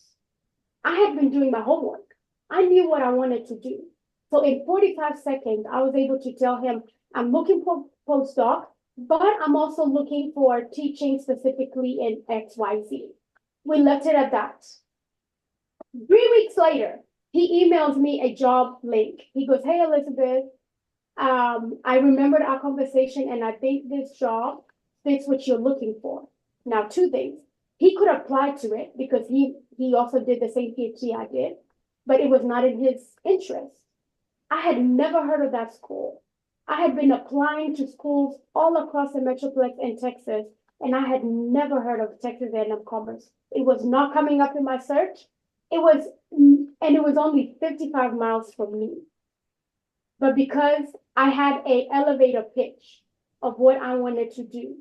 S11: I had been doing my homework. I knew what I wanted to do. So in 45 seconds, I was able to tell him, I'm looking for postdoc, but I'm also looking for teaching specifically in XYZ. We left it at that. 3 weeks later, he emails me a job link. He goes, hey, Elizabeth, I remembered our conversation and I think this job fits what you're looking for. Now, 2 things. He could apply to it because he also did the same PhD I did, but it was not in his interest. I had never heard of that school. I had been applying to schools all across the Metroplex in Texas, and I had never heard of Texas A&M Commerce. It was not coming up in my search. It was only 55 miles from me. But because I had an elevator pitch of what I wanted to do,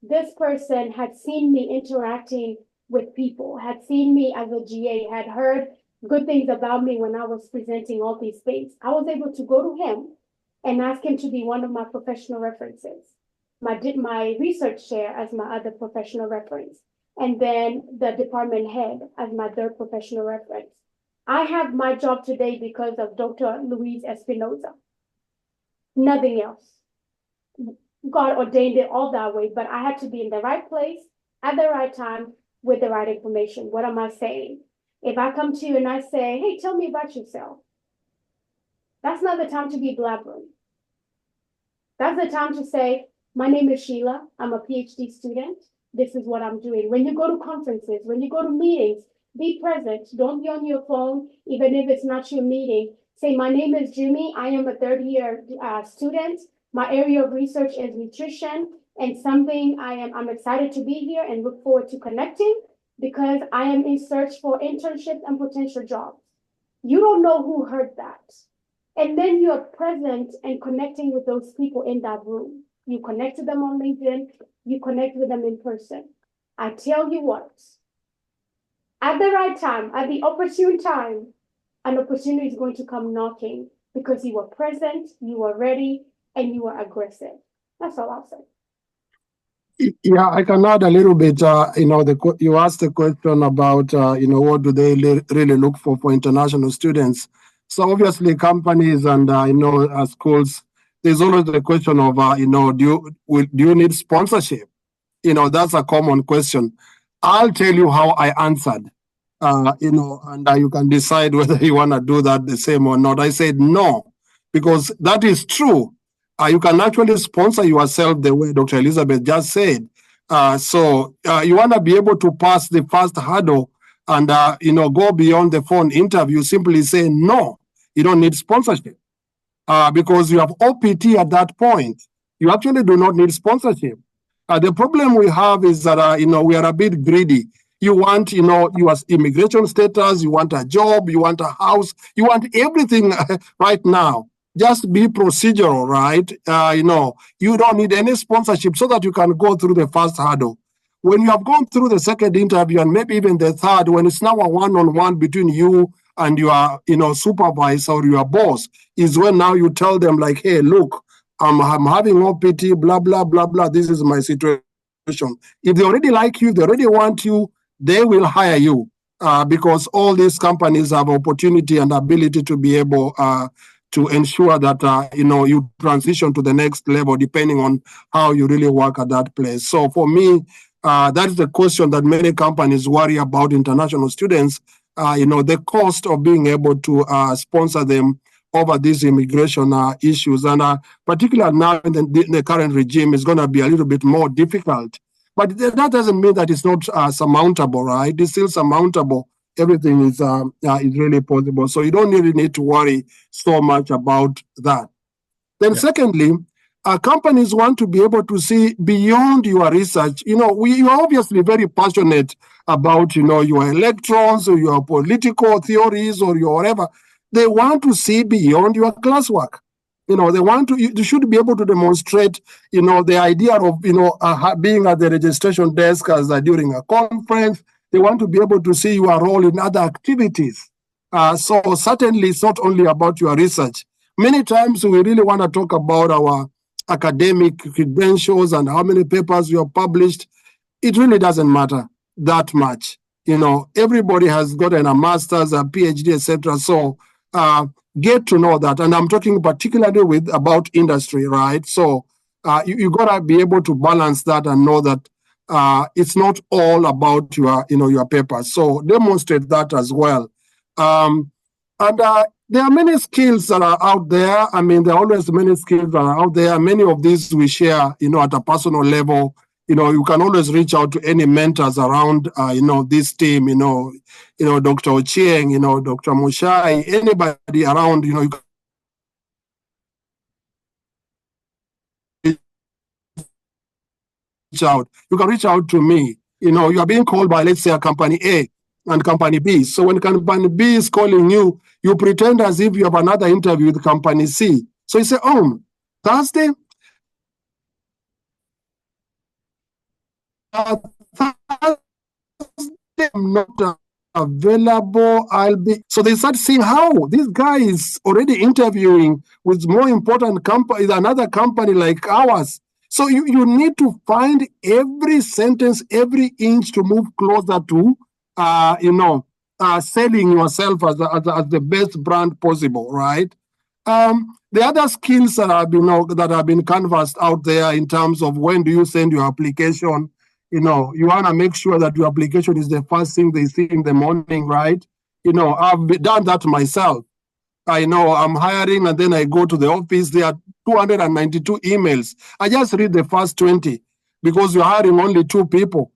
S11: this person had seen me interacting with people, had seen me as a GA, had heard good things about me when I was presenting all these things. I was able to go to him and ask him to be one of my professional references. My research chair as my other professional reference, and then the department head as my third professional reference. I have my job today because of Dr. Luis Espinoza. Nothing else. God ordained it all that way, but I had to be in the right place at the right time with the right information. What am I saying? If I come to you and I say, hey, tell me about yourself, that's not the time to be blabbering. That's the time to say, my name is Sheilah. I'm a PhD student. This is what I'm doing. When you go to conferences, when you go to meetings, be present. Don't be on your phone, even if it's not your meeting. Say, my name is Jimmy. I am a third-year student. My area of research is nutrition, and something I'm excited to be here and look forward to connecting because I am in search for internships and potential jobs. You don't know who heard that. And then you're present and connecting with those people in that room. You connect with them on LinkedIn, you connect with them in person. I tell you what, at the right time, at the opportune time, an opportunity is going to come knocking because you were present, you were ready, and you were aggressive. That's all I'll say.
S10: Yeah, I can add a little bit. You asked the question about, what do they really look for international students? So obviously, companies and schools, there's always the question of, do you need sponsorship? That's a common question. I'll tell you how I answered. And you can decide whether you want to do that the same or not. I said no, because that is true. You can actually sponsor yourself the way Dr. Elizabeth just said. So you want to be able to pass the first hurdle and, go beyond the phone interview. Simply say, no, you don't need sponsorship because you have OPT at that point. You actually do not need sponsorship. The problem we have is that, we are a bit greedy. You want, your immigration status, you want a job, you want a house, you want everything right now. Just be procedural, right? You don't need any sponsorship so that you can go through the first hurdle. When you have gone through the second interview and maybe even the third, when it's now a one-on-one between you and your, supervisor or your boss, is when now you tell them like, hey, look, I'm having OPT, blah, blah, blah, blah. This is my situation. If they already like you, they already want you, they will hire you because all these companies have opportunity and ability to be able to ensure that, you transition to the next level depending on how you really work at that place. So for me, that's the question that many companies worry about international students, the cost of being able to sponsor them over these immigration issues. And particularly now in the current regime is going to be a little bit more difficult. But that doesn't mean that it's not surmountable, right? It's still surmountable. Everything is really possible. So you don't really need to worry so much about that. Then secondly, companies want to be able to see beyond your research. You're obviously very passionate about, your electrons or your political theories or your whatever. They want to see beyond your classwork. They want to, you should be able to demonstrate, the idea of, being at the registration desk as during a conference. They want to be able to see your role in other activities. So certainly it's not only about your research. Many times we really want to talk about our academic credentials and how many papers you have published. It really doesn't matter that much. Everybody has gotten a master's, a PhD, etc. So get to know that. And I'm talking particularly about industry, right? So you gotta be able to balance that and know that it's not all about your papers. So demonstrate that as well. And there are many skills that are out there. I mean, there are always many skills that are out there. Many of these we share, at a personal level. You can always reach out to any mentors around, this team, Dr. Ochieng, Dr. Mushai, anybody around, you can reach out. You can reach out to me. You are being called by, let's say, a company A and company B. So when company B is calling you, you pretend as if you have another interview with company C. So you say, oh, Thursday? I'm not available. I'll be. So they start seeing how this guy is already interviewing with more important company, another company like ours. So you need to find every sentence, every inch to move closer to, selling yourself as the best brand possible, right? The other skills that have been canvassed out there in terms of when do you send your application. You want to make sure that your application is the first thing they see in the morning, right? I've done that myself. I know I'm hiring and then I go to the office. There are 292 emails. I just read the first 20 because you're hiring only 2 people.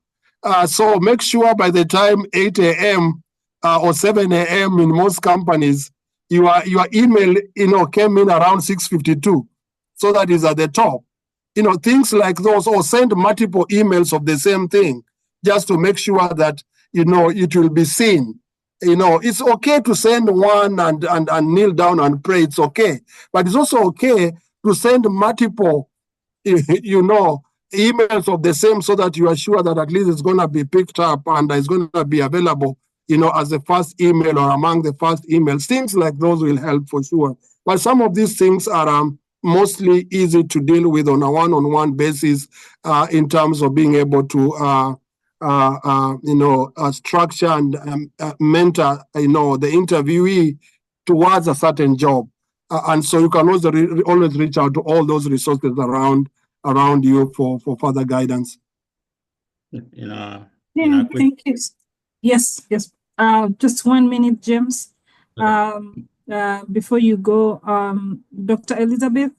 S10: So make sure by the time 8 a.m. Or 7 a.m. in most companies, your email, came in around 6:52. So that is at the top. Things like those, or send multiple emails of the same thing, just to make sure that, it will be seen. It's okay to send one and kneel down and pray. It's okay. But it's also okay to send multiple, emails of the same, so that you are sure that at least it's going to be picked up and it's going to be available, as the first email or among the first emails. Things like those will help for sure. But some of these things are mostly easy to deal with on a one-on-one basis, in terms of being able to structure and mentor, the interviewee towards a certain job. And so you can also always reach out to all those resources around you for further guidance.
S1: Thank you. Yes. Just 1 minute, James. Before you go, Dr. Elizabeth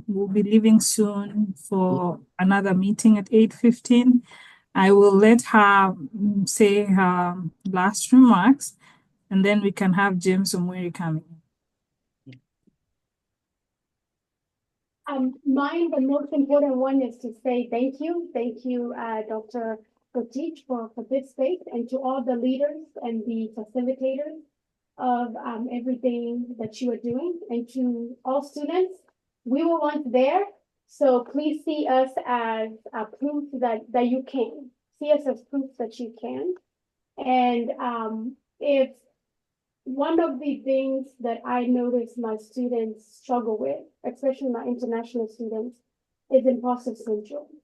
S1: will be leaving soon for another meeting at 8:15. I will let her say her last remarks, and then we can have James Omwiri coming.
S11: The most important one is to say thank you. Thank you, Dr. Rotich, for this space, and to all the leaders and the facilitators of everything that you are doing, and to all students. We were once there, so please see us as proof that you can. See us as proof that you can. And if one of the things that I notice my students struggle with, especially my international students, is imposter syndrome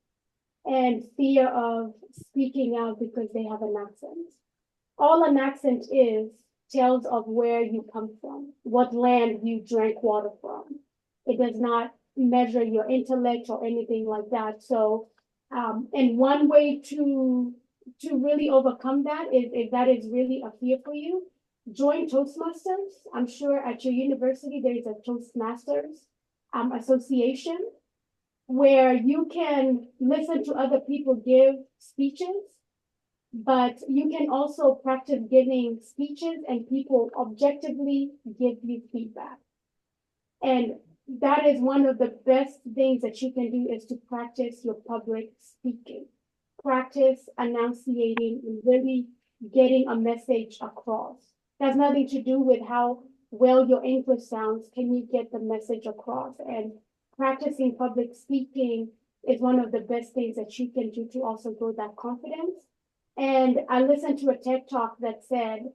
S11: and fear of speaking out because they have an accent. All an accent tells of where you come from, what land you drank water from. It does not measure your intellect or anything like that. So, and one way to really overcome that is, if that is really a fear for you, join Toastmasters. I'm sure at your university there is a Toastmasters association where you can listen to other people give speeches, but you can also practice giving speeches and people objectively give you feedback. And that is one of the best things that you can do, is to practice your public speaking. Practice enunciating and really getting a message across. It has nothing to do with how well your English sounds, can you get the message across? And practicing public speaking is one of the best things that you can do to also grow that confidence. And I listened to a TED Talk that said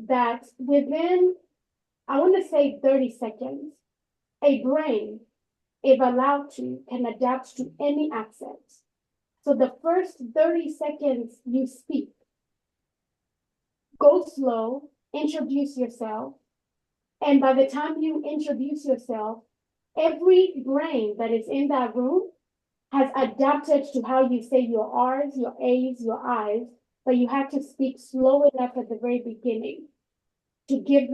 S11: that within, I want to say 30 seconds, a brain, if allowed to, can adapt to any accent. So the first 30 seconds you speak, go slow, introduce yourself. And by the time you introduce yourself, every brain that is in that room has adapted to how you say your R's, your A's, your I's, but you have to speak slow enough at the very beginning to give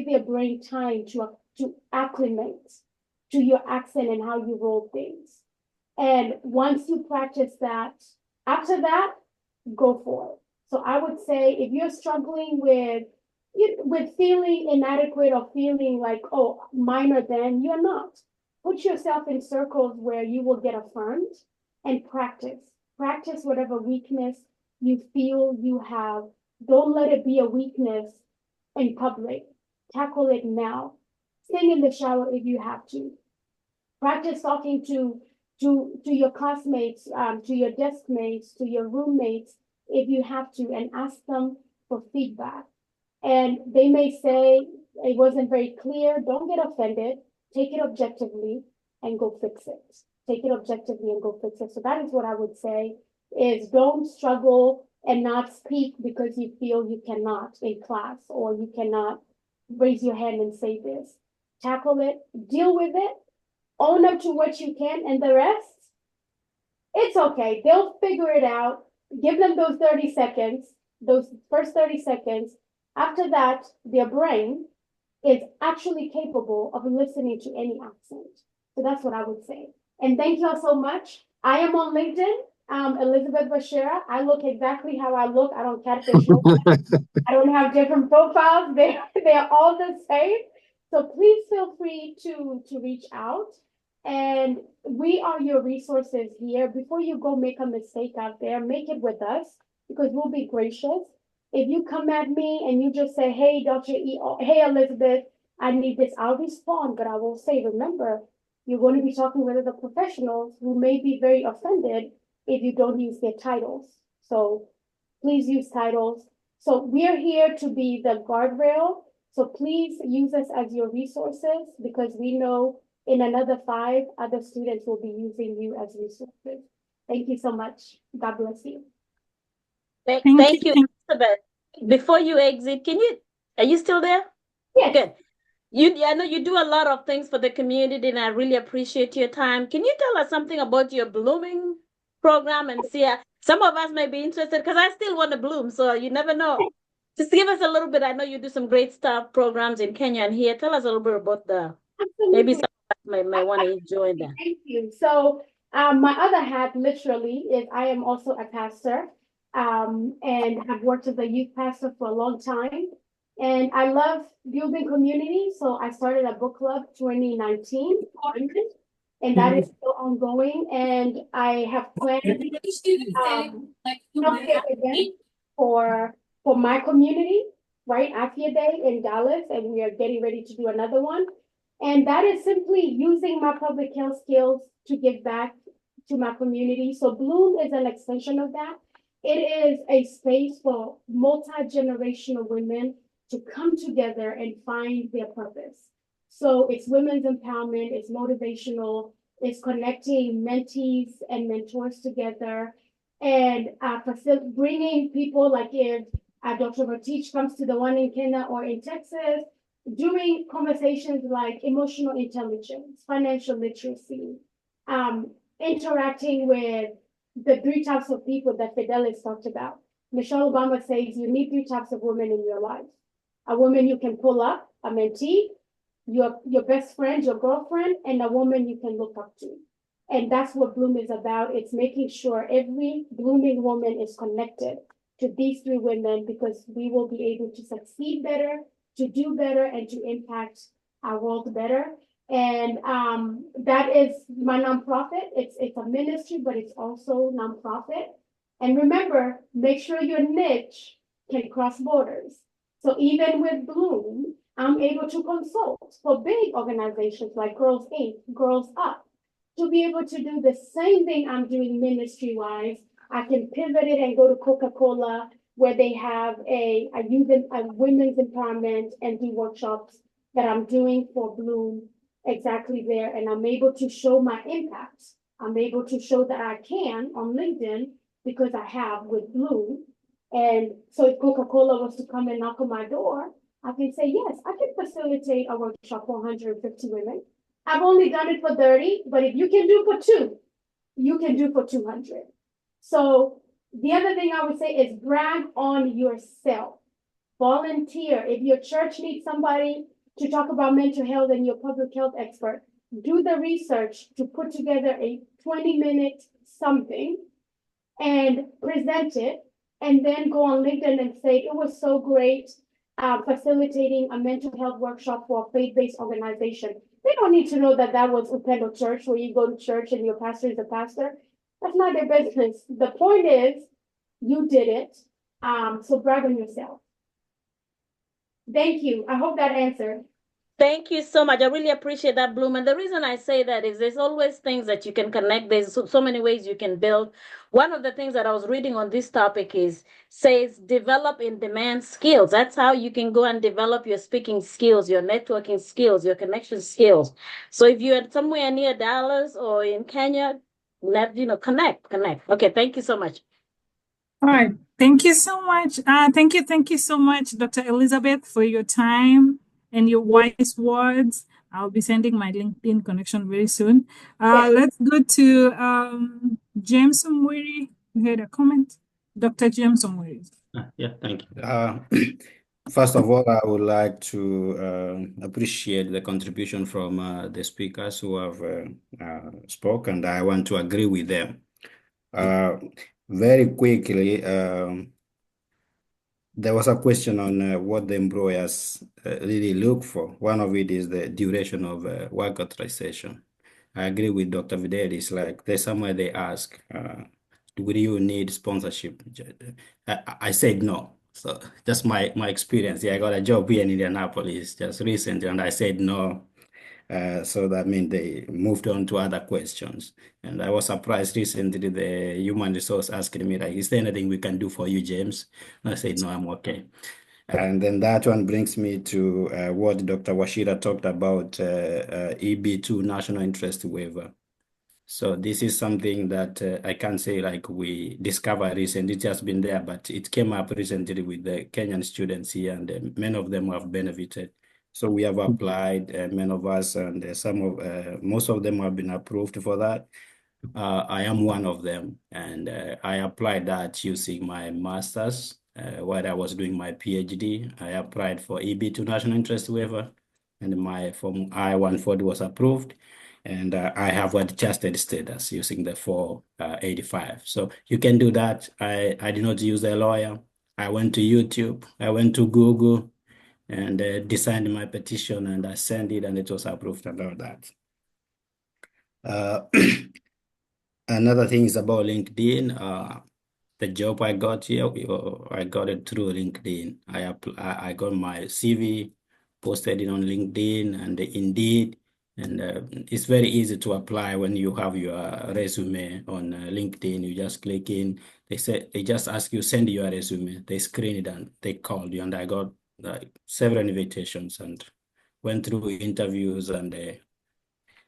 S11: their brain time to acclimate to your accent and how you roll things. And once you practice that, after that, go for it. So I would say if you're struggling with feeling inadequate or feeling like, oh, minor then, you're not. Put yourself in circles where you will get affirmed and practice. Practice whatever weakness you feel you have. Don't let it be a weakness in public. Tackle it now. Sing in the shower if you have to. Practice talking to your classmates, to your desk mates, to your roommates, if you have to, and ask them for feedback. And they may say it wasn't very clear. Don't get offended. Take it objectively and go fix it. Take it objectively and go fix it. So that is what I would say is don't struggle and not speak because you feel you cannot in class or you cannot raise your hand and say this. Tackle it, deal with it, own up to what you can, and the rest, it's okay. They'll figure it out. Give them those 30 seconds, those first 30 seconds. After that, their brain is actually capable of listening to any accent. So that's what I would say. And thank you all so much. I am on LinkedIn, Elizabeth Wachira. I look exactly how I look. I don't catfish. I don't have different profiles. They're all the same. So please feel free to reach out. And we are your resources here. Before you go make a mistake out there, make it with us because we'll be gracious. If you come at me and you just say, hey, Dr. E, hey, Elizabeth, I need this, I'll respond, but I will say, remember, you're going to be talking with other professionals who may be very offended if you don't use their titles. So please use titles. So we're here to be the guardrail. So please use us as your resources because we know in another 5 other students will be using you as resources. Thank you so much. God bless you.
S5: Thank you, Elizabeth. Before you exit, are you still there?
S11: Yes.
S5: Good. I know you do a lot of things for the community, and I really appreciate your time. Can you tell us something about your blooming program and see some of us may be interested because I still want to bloom, so you never know. Just give us a little bit. I know you do some great stuff, programs in Kenya and here. Tell us a little bit about maybe some of us might want to join that.
S11: Thank you. So my other hat literally is I am also a pastor and have worked as a youth pastor for a long time. And I love building community. So I started a book club 2019, and that is still ongoing. And I have planned event for my community, right? Afia Day in Dallas, and we are getting ready to do another one. And that is simply using my public health skills to give back to my community. So Bloom is an extension of that. It is a space for multi-generational women to come together and find their purpose. So it's women's empowerment, it's motivational, it's connecting mentees and mentors together, and bringing people like if Dr. Rotich comes to the one in Kenya or in Texas, doing conversations like emotional intelligence, financial literacy, interacting with the 3 types of people that Fidelis talked about. Michelle Obama says you need 3 types of women in your life. A woman you can pull up, a mentee, your best friend, your girlfriend, and a woman you can look up to. And that's what Bloom is about. It's making sure every blooming woman is connected to these 3 women because we will be able to succeed better, to do better, and to impact our world better. And that is my nonprofit. It's a ministry, but it's also nonprofit. And remember, make sure your niche can cross borders. So even with Bloom, I'm able to consult for big organizations like Girls Inc., Girls Up, to be able to do the same thing I'm doing ministry-wise. I can pivot it and go to Coca-Cola, where they have a women's empowerment and do workshops that I'm doing for Bloom exactly there. And I'm able to show my impact. I'm able to show that I can on LinkedIn because I have with Bloom. And so if Coca-Cola was to come and knock on my door, I can say, yes, I can facilitate a workshop for 150 women. I've only done it for 30, but if you can do for 2, you can do for 200. So the other thing I would say is brag on yourself. Volunteer. If your church needs somebody to talk about mental health and you're a public health expert, do the research to put together a 20-minute something and present it, and then go on LinkedIn and say, it was so great facilitating a mental health workshop for a faith-based organization. They don't need to know that that was Upendo Church, where you go to church and your pastor is a pastor. That's not their business. The point is, you did it. So brag on yourself. Thank you. I hope that answered.
S5: Thank you so much. I really appreciate that, Bloom. And the reason I say that is there's always things that you can connect. There's so many ways you can build. One of the things that I was reading on this topic says develop in demand skills. That's how you can go and develop your speaking skills, your networking skills, your connection skills. So if you're somewhere near Dallas or in Kenya, connect. Okay, thank you so much.
S1: All right. Thank you so much. Thank you so much, Dr. Elizabeth, for your time and your wise words. I'll be sending my LinkedIn connection very soon. Let's go to James Omwiri. You had a comment? Dr. James Omwiri.
S9: Yeah, thank you. First of all, I would like to appreciate the contribution from the speakers who have spoken, and I want to agree with them. Very quickly, there was a question on what the employers really look for. One of it is the duration of work authorization. I agree with Dr. Fidelis, like there's somewhere they ask, do you need sponsorship? I said no. So just my experience. Yeah, I got a job here in Indianapolis just recently, and I said no. So that means they moved on to other questions. And I was surprised recently, the human resource asking me, like, is there anything we can do for you, James? And I said, no, I'm okay. And then that one brings me to what Dr. Wachira talked about, EB2 national interest waiver. So this is something that I can't say like we discovered recently, it has been there, but it came up recently with the Kenyan students here, and many of them have benefited. So we have applied, many of us, and most of them have been approved for that. I am one of them, and I applied that using my master's while I was doing my PhD. I applied for EB2 national interest waiver, and my form I-140 was approved. And I have adjusted status using the 485. So you can do that. I did not use a lawyer. I went to YouTube. I went to Google and designed my petition, and I sent it, and it was approved and all that. Another thing is about LinkedIn. The job I got here, I got it through LinkedIn. I got my CV, posted it on LinkedIn and Indeed. And it's very easy to apply when you have your resume on LinkedIn. You just click in. They just ask you, send your resume. They screen it and they call you. And I got several invitations and went through interviews and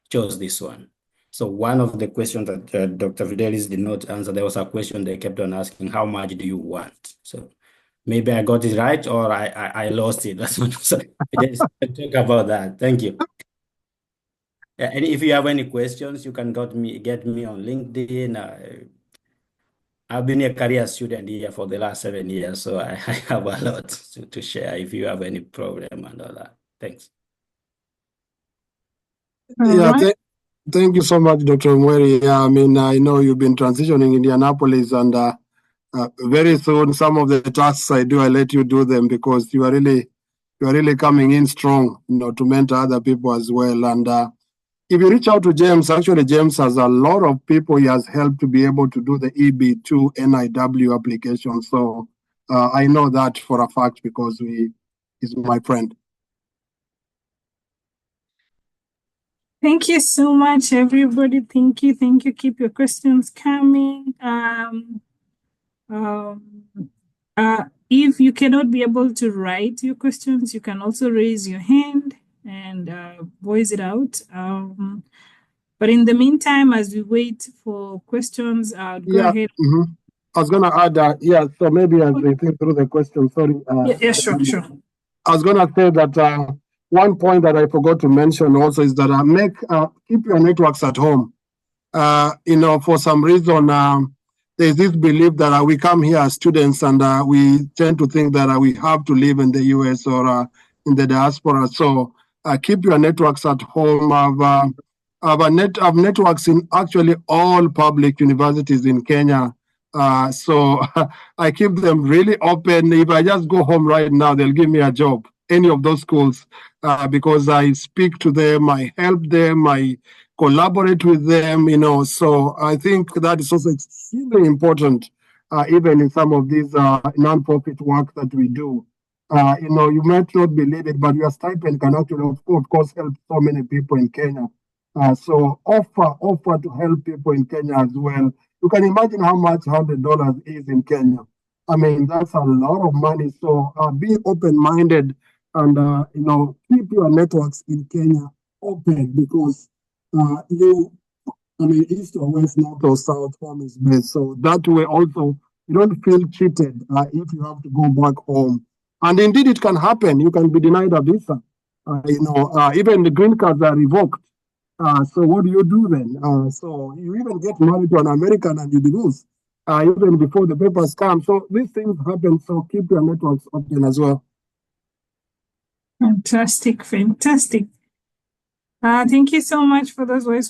S9: chose this one. So one of the questions that Dr. Fidelis did not answer, there was a question they kept on asking, how much do you want? So maybe I got it right or I lost it. That's what so Fidelis can talk about that. Thank you. And if you have any questions, you can get me on LinkedIn. I've been a career student here for the last 7 years, so I have a lot to share if you have any problem and all that. Thanks.
S10: Thank you so much, Dr. Mweri. Yeah, I mean, I know you've been transitioning Indianapolis, and very soon some of the tasks I let you do them because you are really coming in strong, to mentor other people as well. And if you reach out to James, actually James has a lot of people he has helped to be able to do the EB2 NIW application. So I know that for a fact because he's my friend.
S1: Thank you so much, everybody. Thank you. Keep your questions coming. If you cannot be able to write your questions, you can also raise your hand and voice it out. But in the meantime, as we wait for questions, go ahead.
S10: I was going to add, so maybe as we think through the question, sorry.
S1: Sure.
S10: I was going to say that one point that I forgot to mention also is that keep your networks at home. For some reason, there's this belief that we come here as students and we tend to think that we have to live in the US or in the diaspora. So keep your networks at home. I've networks in actually all public universities in Kenya. So I keep them really open. If I just go home right now, they'll give me a job, any of those schools, because I speak to them, I help them, I collaborate with them, so I think that is also extremely important, even in some of these non-profit work that we do. You might not believe it, but your stipend can actually, of course, help so many people in Kenya. So offer to help people in Kenya as well. You can imagine how much $100 is in Kenya. I mean, that's a lot of money. So be open-minded and, keep your networks in Kenya open because east or west, north or south, home is best. So that way also, you don't feel cheated if you have to go back home. And indeed, it can happen. You can be denied a visa. Even the green cards are revoked. So what do you do then? So you even get married to an American and you divorce, even before the papers come. So these things happen. So keep your networks open as well.
S1: Fantastic. Thank you so much for those voice